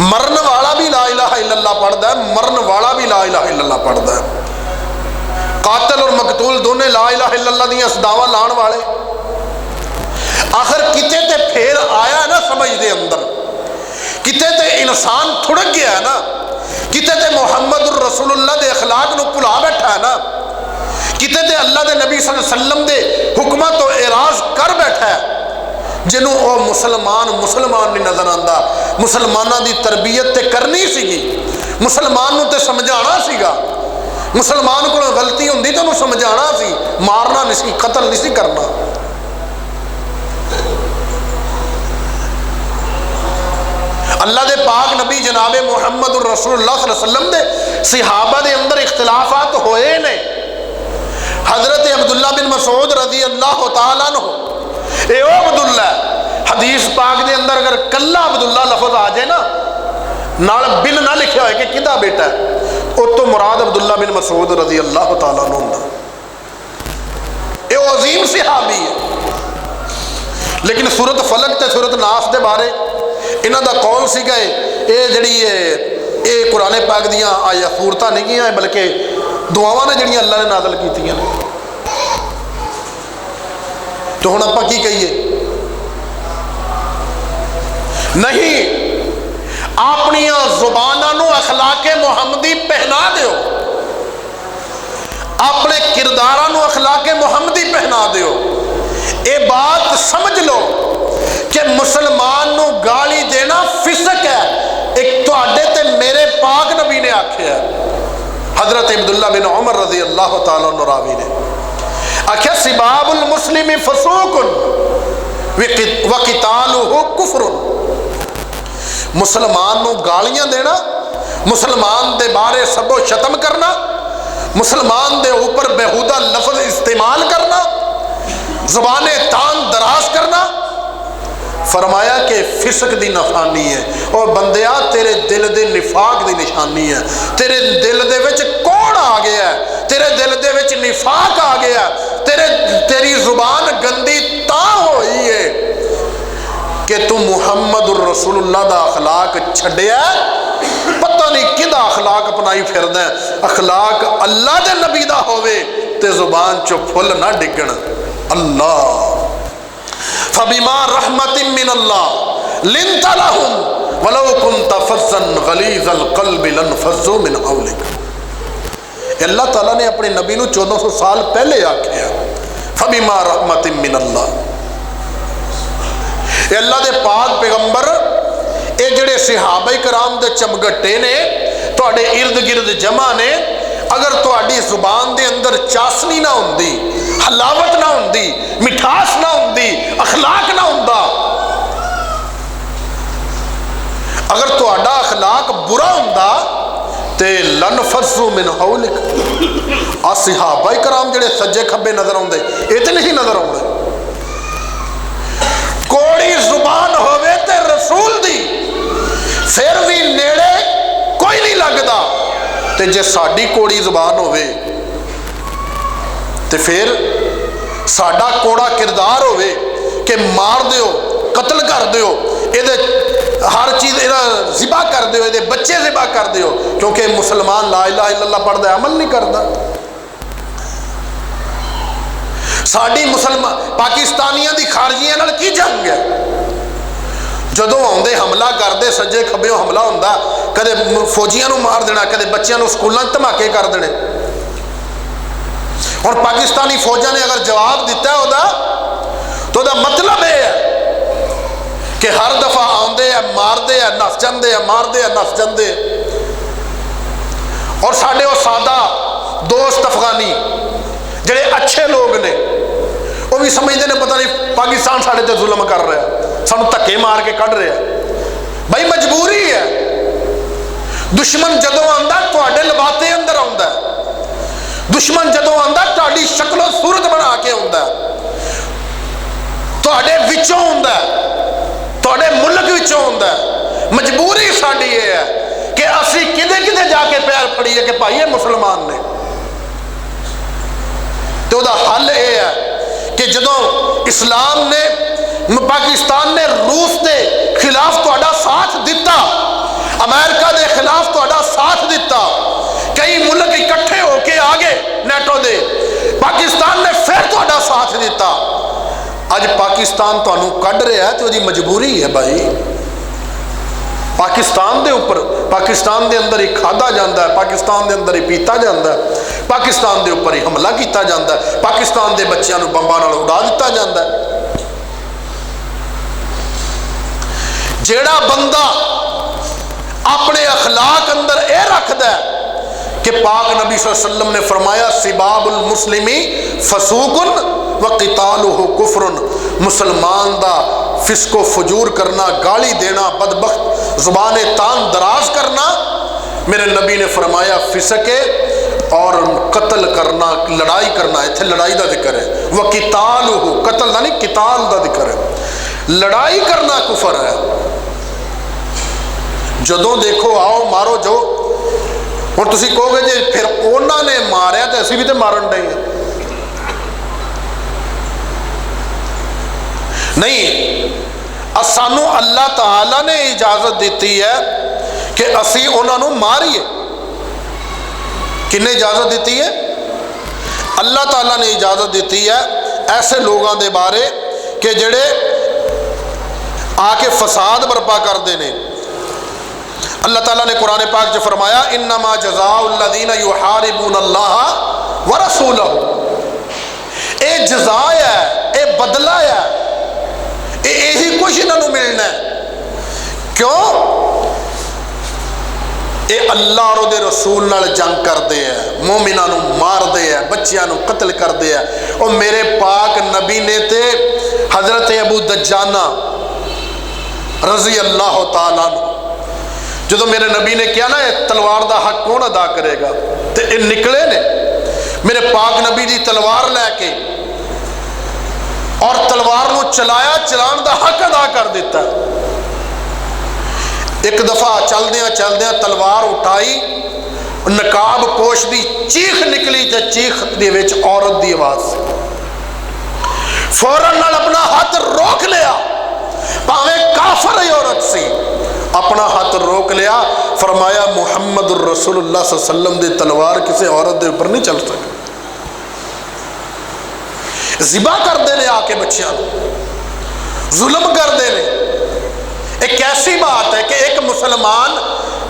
मरन वाला भी ला इलाहा इल्लल्लाह पढ़ता है, मरन वाला भी ला इलाहा इल्लल्लाह पढ़ता है। कातिल और मकतूल दोने ला इलाहा इल्लल्लाह दी सदावां लाण वाले। आखिर किते ते फेर आया ना समझ दे अंदर, किते ते इंसान थुड़क गया है ना, किते ते मुहम्मद रसूलुल्लाह दे अखलाक नूं भुला बैठा है ना, किते ते अल्लाह दे नबी सल्लल्लाहु अलैहि वसल्लम दे हुक्मां तो एराज कर बैठा है, जिन्हों वो मुसलमान नहीं नजर आता। मुसलमाना की तरबियत ते करनी सीगी, मुसलमान नूं ते समझाना सीगा, मुसलमान को गलती होंदी तो उन्हें समझाना सी, मारना नहीं सी, कतल नहीं सी करना। अल्लाह दे पाक नबी जनाब मुहम्मद रसूलुल्लाह सल्लल्लाहु अलैहि वसल्लम दे सहाबा दे अंदर इख्तिलाफात होए ने। हजरत अब्दुल्ला बिन मसूद रज़ी अल्लाह तआला अन्हु, ए ओ अब्दुल्ला, हदीस पाक दे अंदर अगर कल्ला अब्दुल्ला लफज आ जाए ना, नाल बिन ना लिखा हो कि किदा बेटा है, उस तो मुराद अब्दुल्ला बिन मसूद रज़ी अल्लाह तआला अन्हु हुंदा। ये अजीम सहाबी है। लेकिन सूरत फलक ते सूरत नास दे बारे इन्हां दा कौल सीगा ये जिहड़ी ये कुरान पाक दियां आया सूरतां नहीं गियां, बल्कि दुआवां ने जिहड़ियां अल्लाह ने नाज़िल कीतियां ने। तो हुण आपां की कहिए? नहीं, अपनियां जुबानां नूं अखलाके मुहम्मदी पहना दिओ, अपने किरदारां नूं अखलाके मुहम्मदी पहना दिओ। ये बात समझ लो कि मुसलमान नूं गाली देना फिसक है। एक तुहाडे ते मेरे पाक नबी ने आख्या, हजरत अब्दुल्ला बिन उमर रज़ी अल्लाह तआला अन्हु रावी ने आख्या सिबाबुल मुस्लिम फसूकुन व क़ितालुहु कुफ्रुन। मुसलमान नूं गालियां देना, मुसलमान दे बारे सबो शतम करना, मुसलमान दे ऊपर बेहुदा लफ्ज इस्तेमाल करना, ज़ुबाने तान दराज करना, फरमाया कि फिसक दी निशानी है। और बंदिया तेरे दिल दे निफाक दी निशानी है। तेरे दिल दे विच कौड़ आ गया है, तेरे दिल दे विच निफाक आ गया, तेरी जुबान गंदी तां होई है کہ तू मुहम्मदुर रसूलुल्लाह दा अखलाक छड्डिया, पता नहीं किदा अखलाक अपनाई फिरदा। अखलाक अल्लाह दे नबी दा होवे ते जुबान चो फुल ना डिगण। अल्लाह फबिमा रहमतिन मिन अल्लाह लिंता लहुम वलौ कुंत फज़्ज़न गलीज़ल क़ल्बि लनफ़ज़्ज़ू मिन हौलिक। अल्लाह ताला ने अपने नबी नू 1400 साल पहले आख्या फबिमा रहमतिन मिन अल्लाह। अल्लाह दे पाक पैगंबर ये जिहड़े सहाबा कराम दे चमगट्टे ने तुहाडे इर्द गिर्द जमा ने, अगर तुहाडी जुबान दे अंदर चासनी ना हुंदी, हलावत ना हुंदी, मिठास ना हुंदी, अखलाक ना हुंदा, अगर तुहाडा अखलाक बुरा हुंदा ते लनफ़ज़्ज़ू मिन हौलिक। आ सहाबा कराम जिहड़े सज्जे खब्बे नजर आउंदे ये ते नहीं नजर आउंदे। कोड़ी जुबान होवे ते रसूल दी फिर भी नेड़े कोई नहीं लगता, ते जे साडी कोड़ी जुबान होवे ते फिर साडा कोड़ा किरदार होवे कि मार दिओ, कत्ल कर दिओ, इहदे हर चीज़ ज़िबा कर दिओ, इहदे बच्चे ज़िबा कर दिओ, क्योंकि मुसलमान ला इलाहा इल्लल्लाह पढ़दा अमल नहीं करता। साडी मुसलमान पाकिस्तानियों की खारजियां नाल की जंग है? जदों आउंदे हमला करते सज्जे खब्बेओं हमला हुंदा, कदे फौजियां नूं मार देना, कदे बच्चों नूं स्कूलों धमाके कर देने। और पाकिस्तानी फौजां ने अगर जवाब दिता है तो उहदा मतलब यह है कि हर दफा आउंदे है, मारदे है, नस जांदे है, मारदे है, नस जांदे। और साडे वो सादा दोस्त अफगानी जिहड़े अच्छे लोग ने वो भी समझते हैं पता नहीं पाकिस्तान साढ़े ते जुल्म कर रहा है, सानू धक्के मार के कढ़ रहा है। भाई मजबूरी है। दुश्मन जदों आंदा तुहाडे लबाते अंदर आउंदा है, दुश्मन जदों आंदा तुहाडी शक्लो सूरत बना के आउंदा है, तुहाडे विचों आउंदा है, तुहाडे मुल्क विचों आउंदा है। मजबूरी साडी ये है कि असीं किदे किदे जाके पैर फड़ीए कि भाई ये मुसलमान ने। तो उहदा हल यह है कि जदों इस्लाम ने पाकिस्तान ने रूस के खिलाफ तुहाडा साथ दिता, अमेरिका के खिलाफ तुहाडा साथ दिता, कई मुल्क इकट्ठे होके आ गए नेटो दे, पाकिस्तान ने फिर तुहाडा साथ दिता। अज पाकिस्तान तुहानू कढ़ रहा है तो उसकी मजबूरी है भाई। पाकिस्तान दे ऊपर, पाकिस्तान दे अंदर ही खाधा जाता है, पाकिस्तान दे अंदर ही पीता जाता है, पाकिस्तान दे ऊपर ही हमला किया जाता है, पाकिस्तान दे बच्चों को बंबां नाल उड़ा दिता जाता है। जेड़ा बंदा अपने अखलाक अंदर यह रखता है कि पाक नबी सल्लल्लाहु अलैहि वसल्लम ने फरमाया सिबाबुल मुस्लिमी फसूकुन व क़ितालुहु कुफ्रुन, मुसलमान दा फिस्को फजूर करना, गाली देना, बदबख्त जुबान तान दराज करना, मेरे नबी ने फरमाया फिसक है। और कत्ल करना, लड़ाई करना, इत्थे लड़ाई का जिक्र है, वह क़ितालुहु, कत्ल का नहीं क़िताल का जिक्र है, लड़ाई करना कुफर है। जदों देखो आओ मारो जो, हुण तुसीं कहोगे जे फिर उन्होंने मारिया तो असीं भी तो मारन डे हैं। नहीं, सानू अल्लाह ताला ने इजाजत दी है कि असी उन्होंने मारिए। किन्ने इजाजत दी है? अल्लाह ताला ने इजाजत दी है ऐसे लोगों के बारे कि जेड़े आके फसाद बर्पा करते हैं। अल्लाह ताला ने कुरान पाक च फरमाया इन्नमा जज़ाउल्लज़ीना युहारिबून अल्लाह व रसूलहू, ये जज़ा है, ये बदला है, यही कुछ इन्होंने मिलना है। क्यों? ये अल्लाह और उहदे रसूल नाल जंग करते हैं, मोमिना नूं मारते हैं, बच्चियां नूं कत्ल करते हैं। और मेरे पाक नबी ने ते हजरत अबू दज्जाना रजी अल्लाह तआला अन्हु, जो मेरे नबी ने कहा ना तलवार का हक कौन अदा करेगा, तो ये निकले ने मेरे पाक नबी की तलवार लैके और तलवार को चलाया, चलाने का हक अदा कर दिता। एक दफा चलद्या चलद्या तलवार उठाई, नकाब पोश की चीख निकली, तो चीख दे विच औरत की आवाज़, फौरन नाल अपना हाथ रोक लिया भावें काफर औरत सी, अपना हाथ रोक लिया, फरमाया मुहम्मद रसूलुल्लाह सल्लल्लाहु अलैहि वसल्लम दी तलवार किसी औरत के ऊपर नहीं चल सकती। ज़िबा करते हैं आके बच्चों, जुल्म करते हैं। एक ऐसी बात है कि एक मुसलमान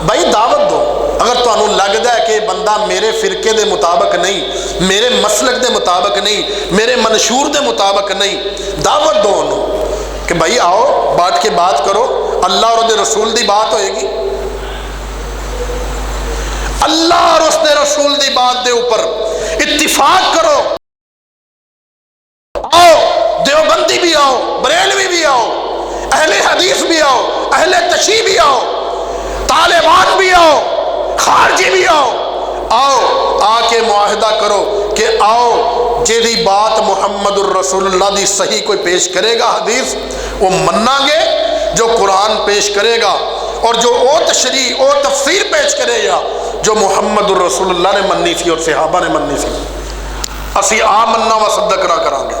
भाई दावत दो, अगर तुहानू लगता है कि बंदा मेरे फिरके के मुताबिक नहीं, मेरे मसलक के मुताबिक नहीं, मेरे मंशूर के मुताबिक नहीं, दावत दो उन्होंने कि भाई आओ बैठ के बात करो, अल्लाह और उसके रसूल की बात होएगी। अल्लाह और उसके रसूल की बात के ऊपर इत्तिफाक करो। आओ देवबंदी भी आओ, बरेलवी भी आओ, अहले हदीस भी आओ, अहले तशी भी आओ, तालिबान भी आओ, खारजी भी आओ, आओ आके मुआहिदा करो कि आओ जेदी बात मुहम्मदुर रसूलुल्लाह दी सही कोई पेश करेगा हदीस, वो मन्नांगे। जो कुरान पेश करेगा और जो ओ तशरीह ओ तफसीर पेश करेगा जो मुहम्मदुर रसूलुल्लाह ने मन्नी सी और सहाबा ने मन्नी सी, असी आ मन्ना व सद्दकरा करांगे।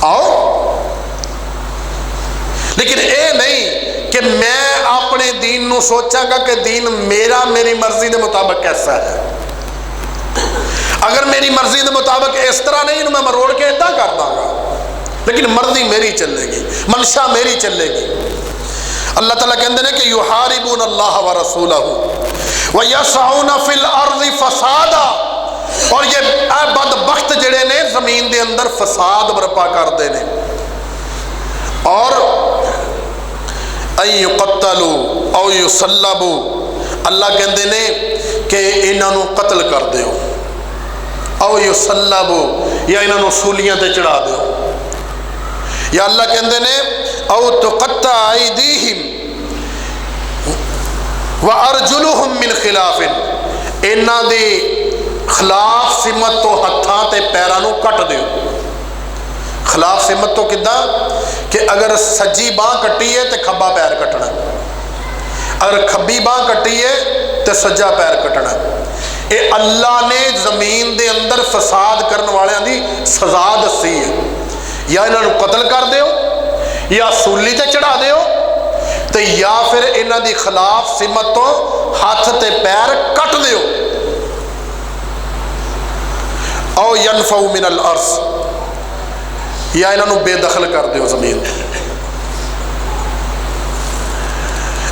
आओ, लेकिन ये नहीं कि मैं अपने दीन नू सोचांगा कि दीन मेरा मेरी मर्जी के मुताबिक कैसा है। अगर मेरी मर्जी के मुताबिक इस तरह नहीं, मैं मरोड़ के इदा कर दांगा, लेकिन मर्जी मेरी चलेगी, मनशा मेरी चलेगी। अल्लाह ताला कहते हैं कि युहारिबून अल्लाह व रसूलहू व यसऊन फिल अर्ज़ि फसादा, और ये बदबख्त जड़े ने जमीन के अंदर फसाद बरपा करते हैं। और युक़त्तलू औ युसल्लबू, अल्लाह कहते हैं कि इन्हों कत्ल कर दो, औ युसल्लबू या इन्हों सूलियां ते चढ़ा दो, या अल्लाह कहते हैं औ तुक़त्ता अयदीहिम व अर्जुलुहुम मिन खिलाफिन, इन्हां दी खिलाफ सिमत तो हत्थां ते पैरां नूं कट दिओ। खिलाफ सिमत तो किदा कि अगर सज्जी बांह कट्टी है तो खब्बा पैर कटना, अगर खब्बी बांह कट्टी है तो सज्जा पैर कटना। ये अल्लाह ने जमीन के अंदर फसाद करने वालों की सजा दसी है, या इन्हों कतल कर दो, या सूली ते चढ़ा दो, तो या फिर इन्हों की खिलाफ सिमत तो हाथ ते पैर कट दो। औ यनफऊ मिनल अर्ज़, या इन्हों बेदखल कर दो जमीन।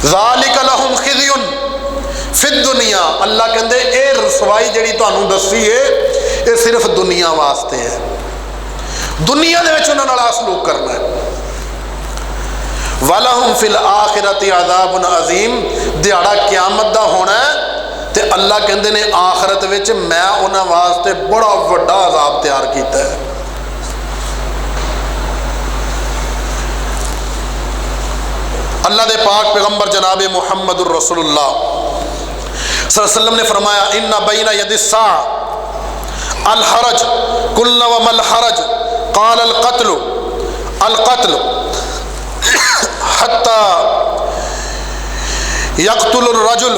ज़ालिका लहुम खिज़युन फिद दुनिया, अल्लाह कहते ये रसवाई जी तुहानू दसी है ये सिर्फ दुनिया वास्ते है, दुनिया दे विच उन्हां नाल सलूक करना है। वलहुम फिल आखिरति अज़ाबुन अज़ीम, दिहाड़ा क़यामत दा होना है ते अल्लाह कहते ने आखिरत विच मैं उन्हां वास्ते बड़ा वड्डा अज़ाब तैयार कीता है। अल्लाह दे पाक पैगंबर जनाब मुहम्मदुर रसूलुल्लाह सल्लल्लाहु अलैहि वसल्लम ने फरमाया इन्ना बैना यदिस्सा अल हरज कुल्ल व मल हरज क़ाल अल क़त्ल हत्ता यक़्तुल रजुल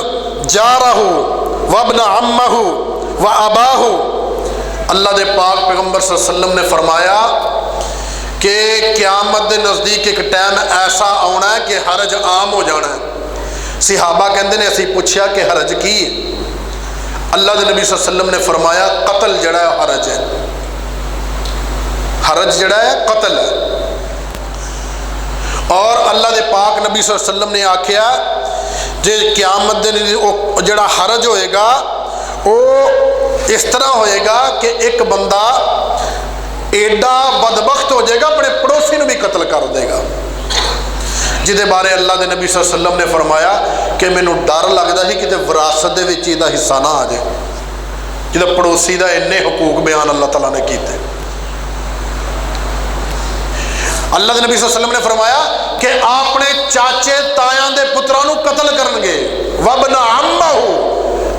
जारहु व इब्न अम्महु व अबाहु। अल्लाह दे पाक पैगंबर सल्लल्लाहु अलैहि वसल्लम ने फरमाया कि क़यामत के नज़दीक एक टाइम ऐसा आना है कि हरज आम हो जाना है। सहाबा कहते हैं असी पूछा कि हरज की है? अल्लाह के नबी सल्लल्लाहु अलैहि वसल्लम ने फरमाया कत्ल जड़ा है हरज है, हरज जड़ा है कत्ल है। और अल्लाह के पाक नबी सल्लल्लाहु अलैहि वसल्लम ने आख्या जे क़यामत दिन जड़ा हरज होएगा वो इस तरह होएगा कि एक बंदा एडा बदबख्त हो जाएगा अपने पड़ोसी को भी कत्ल कर देगा, जिदे बारे अल्लाह के नबी सल्लल्लाहु अलैहि वसल्लम ने फरमाया कि मैनू डर लगता है कि विरासत के विच इहदा हिस्सा ना आ जाए, जिहदा पड़ोसी का इन्ने हकूक बयान अल्लाह ताला ने कीते। अल्लाह के नबी सल्लल्लाहु अलैहि वसल्लम ने फरमाया कि अपने चाचे तायां दे पुत्रां नूं कत्ल करनगे, वबना अम्महु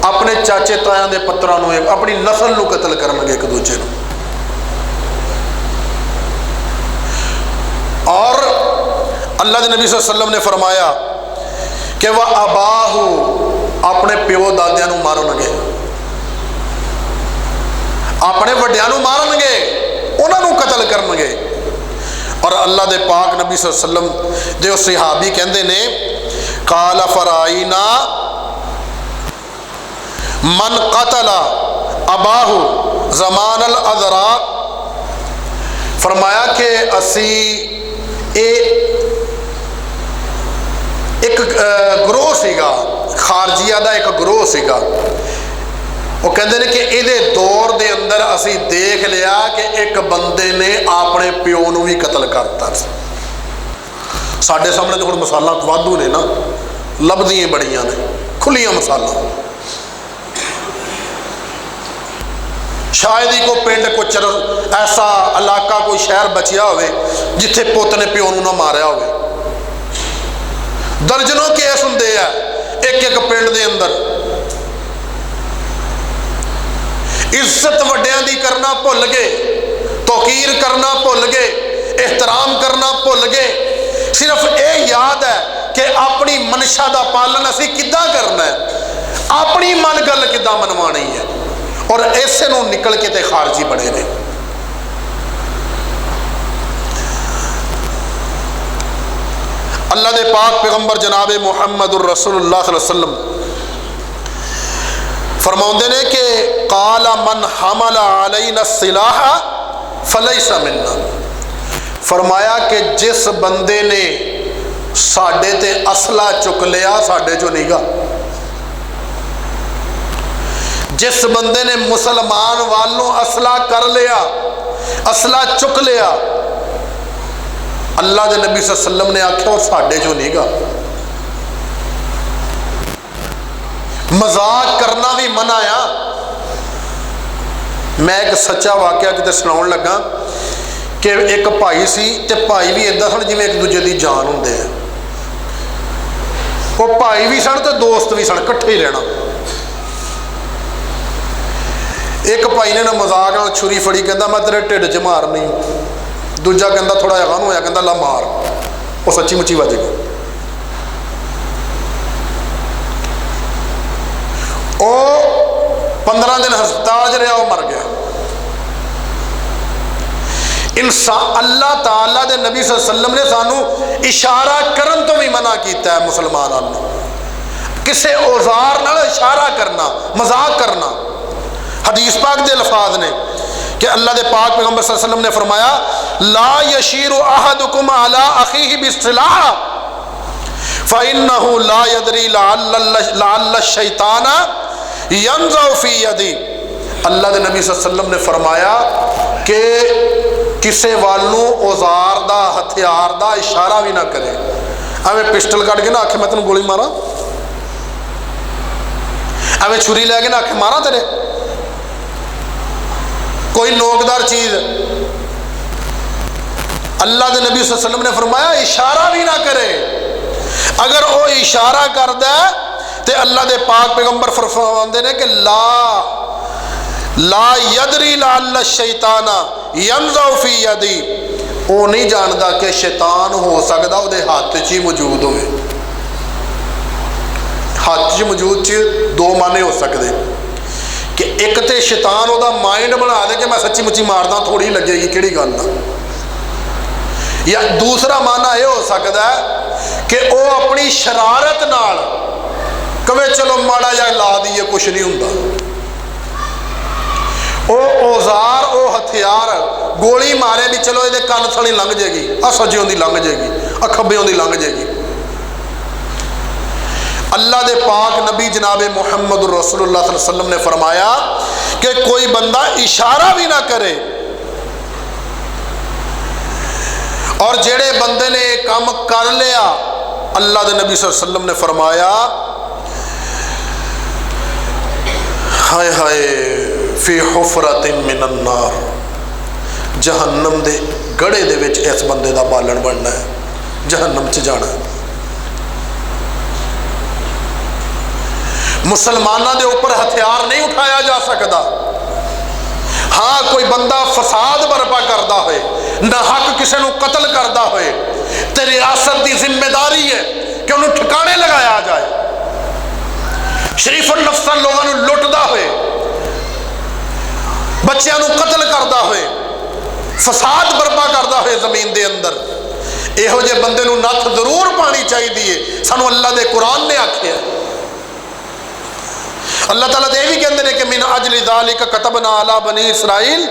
अपने चाचे तायां दे पुत्रां नूं अपनी नस्ल नूं कत्ल करनगे एक दूजे नूं। और अल्लाह के नबी सल्लल्लाहु अलैहि वसल्लम ने फरमाया कि वह अबाहु अपने प्यो दादियां नूं मारनगे, अपने वड्डियां नूं मारनगे, उन्हां नूं कत्ल करनगे। اور اللہ دے پاک نبی صلی اللہ علیہ وسلم دے وہ صحابی کہندے نے قال فرائنا من قتل اباہ زمان الازراق، فرمایا کہ اسی ایک گروہ سیگا، خارجیہ دا ایک گروہ سیگا، وہ کہندے نے کہ یہ دور دے اندر اسی دیکھ لیا کہ ایک بندے نے اپنے پیو نو بھی قتل کرتا۔ ساڈے سامنے تو ہن مثالاں وادھو نے نا، لبدیاں بڑیاں نے، کھلیاں مثالاں۔ شاید ہی کوئی پنڈ کوئی ایسا علاقہ کوئی شہر بچیا ہوئے جتھے پوت نے پیو نو نہ ماریا ہوئے۔ درجنوں کیس ہوندے ہیں ایک ایک پنڈ دے اندر۔ عزت وڈیاں دی کرنا بھول گئے، توقیر کرنا بھول گئے، احترام کرنا بھول گئے۔ صرف یہ یاد ہے کہ اپنی منشا دا پالن اسی کداں کرنا ہے، اپنی من گل کداں منوانی ہے، اور ایسے نو نکل کے تے خارجی بنے نے۔ اللہ دے پاک پیغمبر جناب محمد الرسول اللہ صلی اللہ علیہ وسلم فرماؤندے نے کہ قال من حمل علینا السلاح فلیس منا، فرمایا کہ جس بندے نے ساڈے تے اسلحہ چک لیا ساڈے چوں نہیں گا۔ جس بندے نے مسلمان والوں اسلحہ کر لیا، اسلحہ چک لیا، اللہ دے نبی صلی اللہ علیہ وسلم نے آکھیا اور ساڈے چوں نہیں گا۔ مذاق کرنا بھی منع آ۔ میں ایک سچا واقعہ کتے سناؤن لگا کہ ایک بھائی سی تے بھائی بھی ادھا سن جویں ایک دوجے دی جان ہوندے ہیں۔ وہ بھائی بھی سن تے دوست بھی سن، کٹھے ہی رہنا۔ ایک بھائی نے مذاق نال چھری فڑی، کہندا میں تیرے ٹھڈ چ مارنی۔ دوجا کہندا تھوڑا جہا غم ہویا، کہندا لا مار۔ وہ سچی مچی وج گئی۔ وہ 15 دن ہسپتال چ رہا، وہ مر گیا۔ انسان اللہ تعالیٰ دے نبی صلی اللہ علیہ وسلم نے سانو اشارہ کرن تو بھی منع کیتا ہے مسلمانوں نے، کسے اوزار نال اشارہ کرنا، مذاق کرنا۔ حدیث پاک دے الفاظ نے کہ اللہ دے پاک پیغمبر صلی اللہ علیہ وسلم نے فرمایا لا یشیر احدکم علی اخیہ بالسلاح فإنہ لا یدری لعل الشیطان ینزع فی یدی۔ اللہ دے نبی صلی اللہ علیہ وسلم نے فرمایا کہ کسے والوں اوزار دا، ہتھیار دا اشارہ بھی نہ کرے۔ ایویں پسٹل کٹ کے نہ آکھے میں تینوں گولی مارا، ایویں چھری لے کے نہ آکھے مارا تیرے، کوئی نوکدار چیز۔ اللہ دے نبی صلی اللہ علیہ وسلم نے فرمایا اشارہ بھی نہ کرے۔ اگر وہ اشارہ کردا ہے تے اللہ دے پاک پیغمبر فرماندے نے کہ لا یدری لعل الشیطان ینزع فی یدی، وہ نہیں جاندا کہ شیطان ہو سکدا وہ دے ہاتھ چ ہی موجود ہوئے۔ ہاتھ چ موجود چ دو معنی ہو سکتے کہ ایک تے شیطان وہ دا مائنڈ بنا دے کہ میں سچی مچی ماردا تھوڑی لگے گی کہڑی گل نہ، یا دوسرا معنی یہ ہو سکتا ہے کہ وہ اپنی شرارت نال کہے چلو ماڑا جا لا دیے کچھ نہیں ہوندا۔ وہ اوزار، وہ ہتھیار گولی مارے بھی چلو یہ کن تھلی لنگھ جائے گی، آ سجیوں دی لنگھ جائے گی، آ کھبیوں دی لنگھ جائے گی۔ اللہ دے پاک نبی جناب محمد الرسول اللہ صلی اللہ علیہ وسلم نے فرمایا کہ کوئی بندہ اشارہ بھی نہ کرے، اور جڑے بندے نے کام کر لیا اللہ دے نبی صلی اللہ علیہ وسلم نے فرمایا ہائے ہائے فی حفرۃ من النار، جہنم دے گڑھے دے وچ اس بندے دا بالن بننا ہے، جہنم چ جانا ہے۔ مسلمانوں دے اوپر ہتھیار نہیں اٹھایا جا سکتا۔ ہاں کوئی بندہ فساد برپا کرتا ہوئے، نہ حق کسی نو قتل کرتا ہوئے، تے ریاست دی ذمہ داری ہے کہ انہوں ٹھکانے لگایا جائے۔ شریف النفسن لوگوں نو لٹدا ہوئے، بچیاں نو قتل کرتا ہوئے، फसाद बर्पा करता होए जमीन के अंदर, इहो जे बंदे नूं नत्थ जरूर पानी चाहिए है। सानू अल्लाह दे कुरान ने आख्या, अल्लाह ताला तो यह भी कहते हैं कि मिन अजलि ज़ालिका कतबना अला बनी इसराइल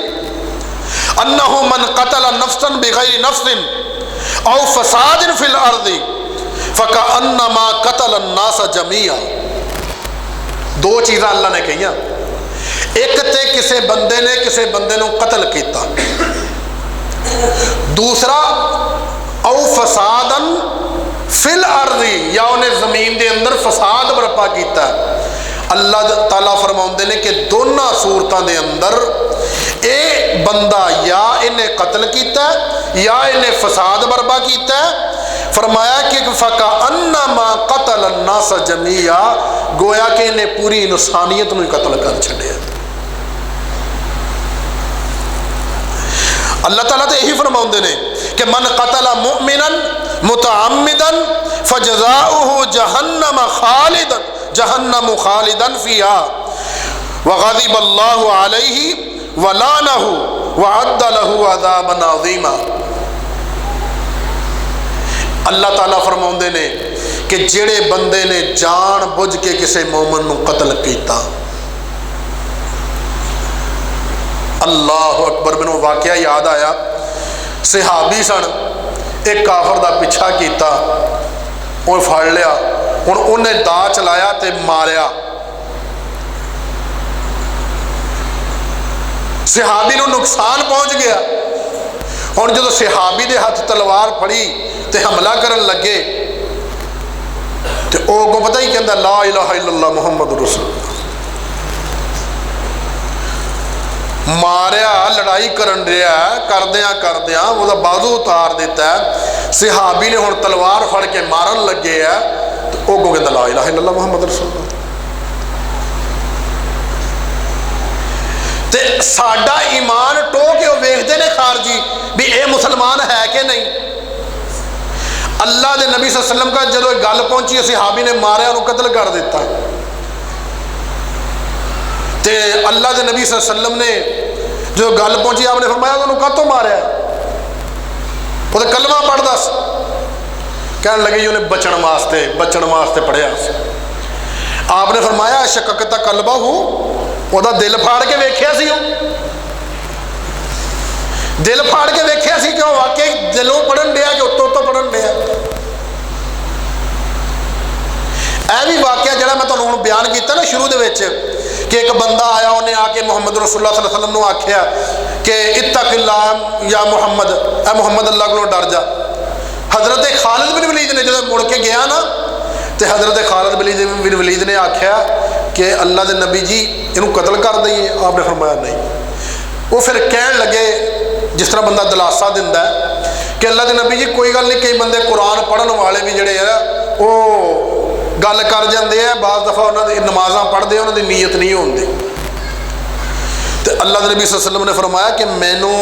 अन्नहु मन कतल नफ्सन बिगैरि नफ्सिन औ फसादिन फिल अर्दि फकअन्नमा कतल अन्नास जमीआ। दो चीज़ां अल्लाह ने कहियां, एक ते किसी बंदे ने किसी बंदे नूं कतल किया, दूसरा औ फसादन फिल अर्दी, या उन्हें जमीन के अंदर फसाद बरपा किया। अल्लाह ताला फरमाउंदे ने कि दोनों सूरतों के अंदर ये बंदा या इन्हें कतल किया या इन्हें फसाद बरपा किया। फरमाया कि फकअन्नमा कतल अन्नास जमीआ, गोया कि इन्हें पूरी इंसानियत नूं कतल कर छड्डिया। अल्लाह ताला तो यही फरमाउंदे ने कि मन कतला मुमिनन मुतअम्मिदन फजज़ाउहु जहन्नम खालिदन फीहा व ग़ज़िब अल्लाहु अलैहि व लानहु व अद्द लहु अज़ाबन अज़ीमा। अल्लाह ताला फरमाउंदे ने कि जेड़े बंदे ने जान बुझ के किसी मोमन नूं कतल किया, अल्लाह अकबर, मैनू वाकया याद आया, सहाबी सन, एक काफर का पिछा किया, वो फड़ लिया, हुण उन्हें दा चलाया तो मारिया, सहाबी नूं नुकसान पहुँच गया। हुण जदों सहाबी दे हथ तलवार फड़ी तो हमला करन लगे तो वो पता ही कहता ला इलाहा इल्लल्लाह मुहम्मद रसूलुल्लाह, मारिया, लड़ाई करन रहा, करदिया वो बाजू उतार दिता है। सहाबी ने हुण तलवार फड़ के मारन लगे है तो वो कहता ला इलाहा इल्लल्लाह मुहम्मद रसूलुल्लाह। ते साडा ईमान टो के वो वेखते ने खारजी भी ये मुसलमान है कि नहीं। अल्लाह के नबी सल्लल्लाहु अलैहि वसल्लम का जदों गल पहुंची, सहाबी ने मारिया, उन्होंने कतल कर दिता। ते अल्लाह के नबी सल्लल्लाहु अलैहि वसल्लम ने जो गल पहुंची, आपने फरमाया उन्होंने कातों मारिया, वो तो कलमा पढ़ दस, कह लगे जी उन्हें बचन वास्ते पढ़िया। आपने फरमाया शककता कलबा हो, वह दिल फाड़ के वेख्या सी, दिल फाड़ के वेख्या सी कि वाकई दिलों पढ़न दिया कि उत्तों पढ़न दिया। यह भी वाकया जो मैं तुहानूं हुण बयान किया ना शुरू दे विच कि एक बंदा आया, उन्हें आके मुहम्मद रसूलुल्लाह सल्लल्लाहु अलैहि वसल्लम नूं आख्या कि इत्तक़िल्लाह या मुहम्मद, ए मुहम्मद अल्लाह कोलों डर जा। हज़रत खालिद बिन वलीद ने जब मुड़ के गया ना तो हज़रत खालिद बिन वलीद ने आख्या कि अल्लाह के नबी जी इनू कतल कर दईए। आपने फरमाया नहीं। वो फिर कहन लगे जिस तरह बंदा दिलासा दिंदा है कि अल्लाह के नबी जी कोई गल नहीं, कई बंदे कुरान पढ़न वाले भी जोड़े है वो गल कर जाते हैं, बाज़ दफ़ा उन्होंने नमाज़ां पढ़ते उन्होंने नीयत नहीं होती। तो अल्लाह के नबी सल्लल्लाहु अलैहि वसल्लम ने फरमाया कि मैनू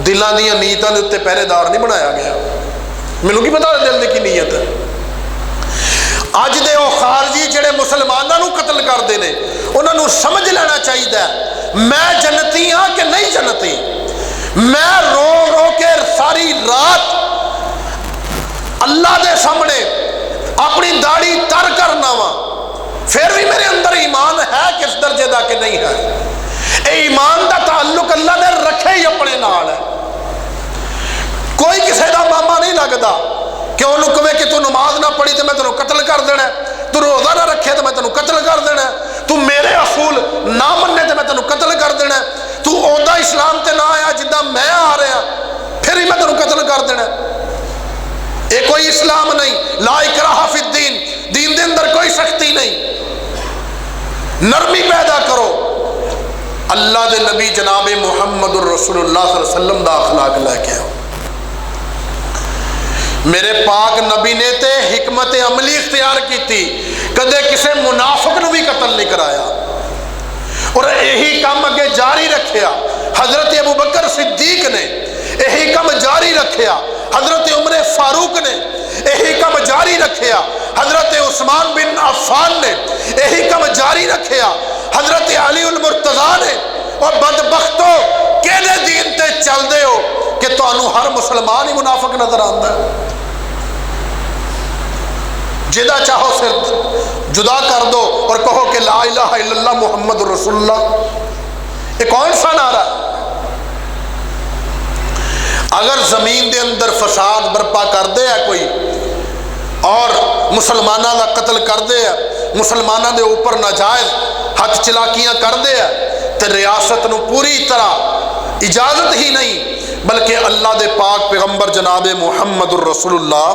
दिलों दी नीयतों के उत्ते पहरेदार नहीं बनाया गया, मैनू की पता दिल की की नीयत है। अज दे वो खारजी जिहड़े मुसलमानों नूं कतल करते हैं, उन्होंने समझ लेना चाहिए मैं जन्नती हाँ कि नहीं जन्नती। मैं रो रो के सारी रात अल्लाह के सामने अपनी दाढ़ी तर करना वा, फिर भी मेरे अंदर ईमान है किस दर्जे का कि नहीं है। ये ईमान का ताल्लुक अल्लाह ने रखे ही अपने नाल है। कोई किसी का मामा नहीं लगता कि उन्होंने कहे कि तू नमाज ना पढ़ी तो मैं तेनों कतल कर देना, तू रोज़ा ना रखे तो मैं तेनों कतल कर देना, तू मेरे असूल ना मन्ने तो मैं तेनों कतल कर देना, तू ओदा इस्लाम ते ना आया जिदा मैं आ रहा फिर ही मैं तेनों कतल कर देना। ये कोई इस्लाम नहीं। ला इकराहा फिद्दीन, दीन के अंदर कोई सख्ती नहीं, नरमी पैदा करो। अल्लाह के नबी जनाब मुहम्मद रसूलुल्लाह सल्लल्लाहु अलैहि वसल्लम का अखलाक लैके आओ। मेरे पाक नबी ने तो हिकमत अमली इख्तियार की, कदे किसी मुनाफिक नूं भी कतल नहीं कराया और यही काम अगे जारी रखिया। हजरत अबू बकर सिद्दीक ने यही काम जारी रखिया, हजरत उमर फारूक ने यही काम जारी रखिया, हजरत उस्मान बिन अफ़्फ़ान ने यही काम जारी रखिया, हजरत अली उल मुर्तज़ा ने اور بدبختو کہڑے دین تے چل دے ہو کہ تانوں ہر مسلمان ہی منافق نظر آتا ہے؟ جدا چاہو صرف جدا کر دو اور کہو کہ لا الہ الا اللہ محمد رسول اللہ۔ یہ کون سا نعرہ ہے؟ اگر زمین دے اندر فساد برپا کر دے ہے کوئی اور مسلمانوں کا قتل کر دے ہے، مسلمانوں دے اوپر ناجائز ہاتھ چلاکیاں کر دے ہے، تو ریاست نو پوری طرح اجازت ہی نہیں بلکہ اللہ دے پاک پیغمبر جناب محمد الرسول اللہ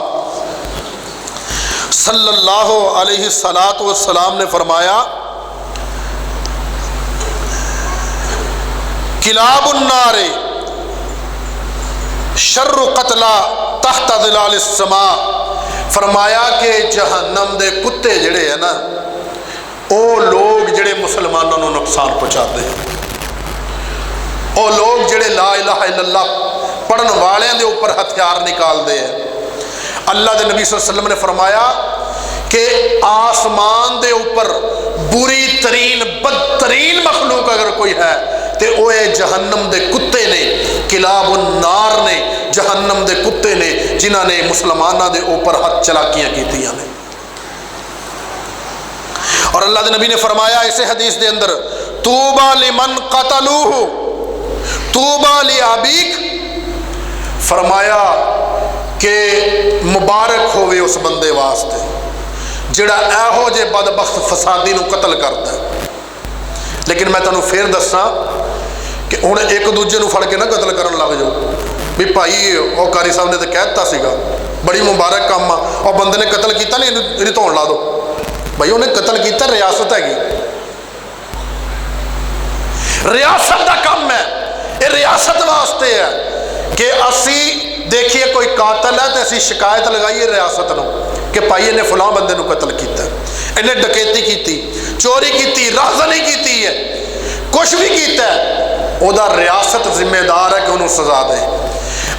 صلی اللہ علیہ السلام نے فرمایا کلاب النار شر قتلا تحت ظلال السماء، فرمایا کہ جہنم دے کتے جڑے ہیں نا او لوگ جڑے مسلمانوں نو نقصان پہنچاتے ہیں، او لوگ جڑے لا الہ الا اللہ پڑھن والے دے اوپر ہتھیار نکال دے ہیں۔ اللہ دے نبی صلی اللہ علیہ وسلم نے فرمایا کہ آسمان دے اوپر بری ترین بدترین مخلوق اگر کوئی ہے تے وہ جہنم دے کتے نے، کلاب النار نے، جہنم دے کتے نے جنہاں نے مسلمانہ دے اوپر ہاتھ چلاکیاں کیتیاں نے۔ اور اللہ دے نبی نے فرمایا اسے حدیث دے اندر توبہ لمن قتلوہ توبہ لابیک، فرمایا کہ مبارک ہوئے اس بندے واسطے جڑا ایہو جے بدبخت فسادی نو قتل کرتا ہے۔ لیکن میں تانوں پھر دساں کہ ہن ایک دوجے نو پھڑ کے نہ قتل کرن لگ جاؤ بھی بھائی وہ قاری صاحب نے تو کہہ دتا سیگا بڑی مبارک کام آ، اور بندے نے قتل کیتا نہیں یہ دھون لا دو، بھائی انہیں قتل کیتا، ریاست ہے گی، ریاست دا کام ہے، یہ ریاست واسطے ہے کہ اسی دیکھیے کوئی قاتل ہے تو اسی شکایت لگائیے ریاست نو کہ بھائی انہیں فلاں بندے نو قتل کیتا ہے، انہیں ڈکیتی کیتی، چوری کیتی، رازنی کیتی ہے، کچھ بھی کیتا ہے، او دا ریاست ذمہ دار ہے کہ انہوں سزا دے۔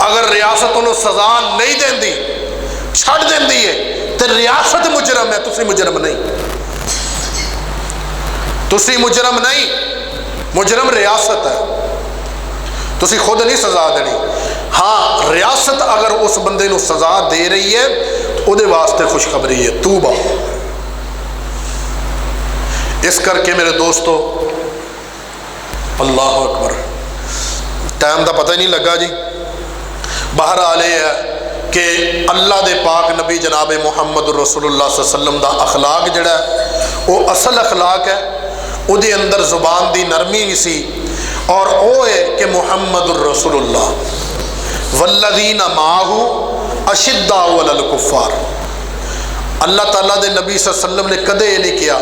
اگر ریاست انہوں سزا نہیں دین دی، چھڑ دین دی ہے تو ریاست مجرم ہے، تسی مجرم نہیں، تسی مجرم نہیں، مجرم ریاست ہے، تسی خود نہیں سزا دینی۔ ہاں ریاست اگر اس بندے نو سزا دے رہی ہے تو او دے واسطے خوشخبری ہے، توبہ۔ اس کر کے میرے دوستو اللہ اکبر، ٹائم دا پتہ ہی نہیں لگا جی، بہرحال یہ ہے کہ اللہ دے پاک نبی جناب محمد رسول اللہ صلی اللہ علیہ وسلم دا اخلاق جڑا ہے وہ اصل اخلاق ہے، او دے اندر زبان دی نرمی بھی سی، اور او ہے کہ محمد الرسول اللہ والذین معہ اشداء علی الکفار، اللہ تعالیٰ دے نبی صلی اللہ علیہ وسلم نے کدے یہ نہیں کیا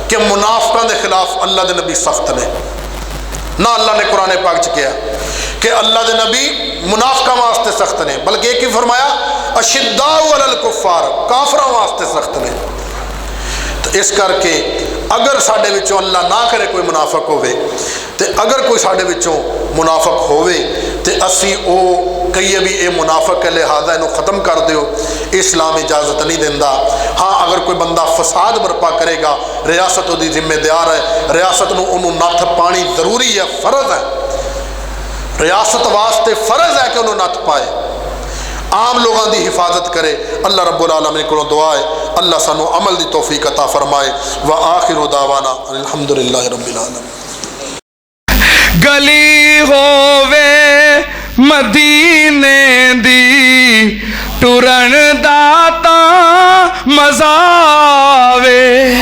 کہ منافقوں دے خلاف اللہ دے نبی سخت نے، نہ اللہ نے قرآن پاک چ کیا کہ اللہ دے نبی منافقہ واسطے سخت نے، بلکہ ایک ہی فرمایا اشداء علی الکفار، کافروں واسطے سخت نے۔ تو اس کر کے اگر ساڈے وچوں اللہ نہ کرے کوئی منافق ہوئے تے اگر کوئی ساڈے وچوں منافق ہوئے تے اسی او کہیے بھی اے منافق ہے لہذا انہوں ختم کر دیو، اسلام اجازت نہیں دیندہ۔ ہاں اگر کوئی بندہ فساد برپا کرے گا ریاست دی ذمہ دار ہے، ریاست نو انہوں نتھ پانی ضروری ہے، فرض ہے، ریاست واسطے فرض ہے کہ انہوں نتھ پائے، عام لوگوں دی حفاظت کرے۔ اللہ رب العالمین کو دعا ہے اللہ سانو عمل دی توفیق عطا فرمائے۔ وآخر دعوانا الحمدللہ رب العالمین۔ گلی ہووے مدینے دی ٹرن داتا مزہ آوے،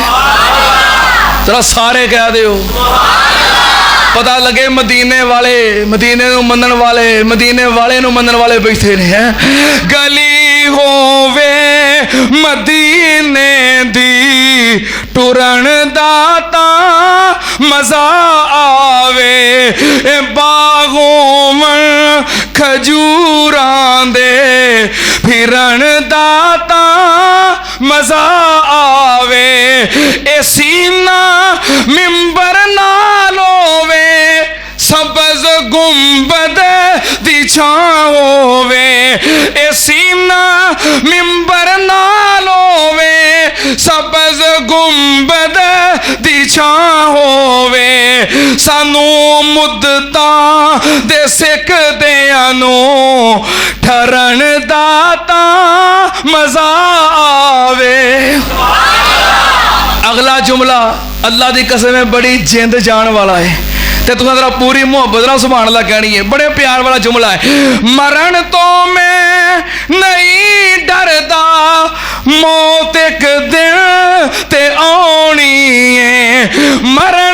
ذرا سارے کہہ دیو پتہ لگے مدینے والے، مدینے نو منن والے، مدینے والے نو منن والے بیٹھے نے ہیں۔ گلی ہووے مدینے دی ٹرن داتا مزہ آوے، باغوں من کھجوراں دے پھرن داتا مزہ آوے، اے سینہ ممبر نال ہووے سبز گنبد دی چھاں ہووے، اے سینہ ممبر نال ہووے سبز گنبد دی چھاں ہووے، सानू मुद्दतां दे सिकदियां नूं ठरन दा तां मजा आवे। अगला जुमला अल्लाह दी कसम है बड़ी जिंद जान वाला है, ते तुसां जरा पूरी मुहब्बत नाल सुभान अल्लाह कहनी है। बड़े प्यार वाला जुमला है। मरण तो मैं नहीं डरदा, मौत एक दिन ते आनी है। मरण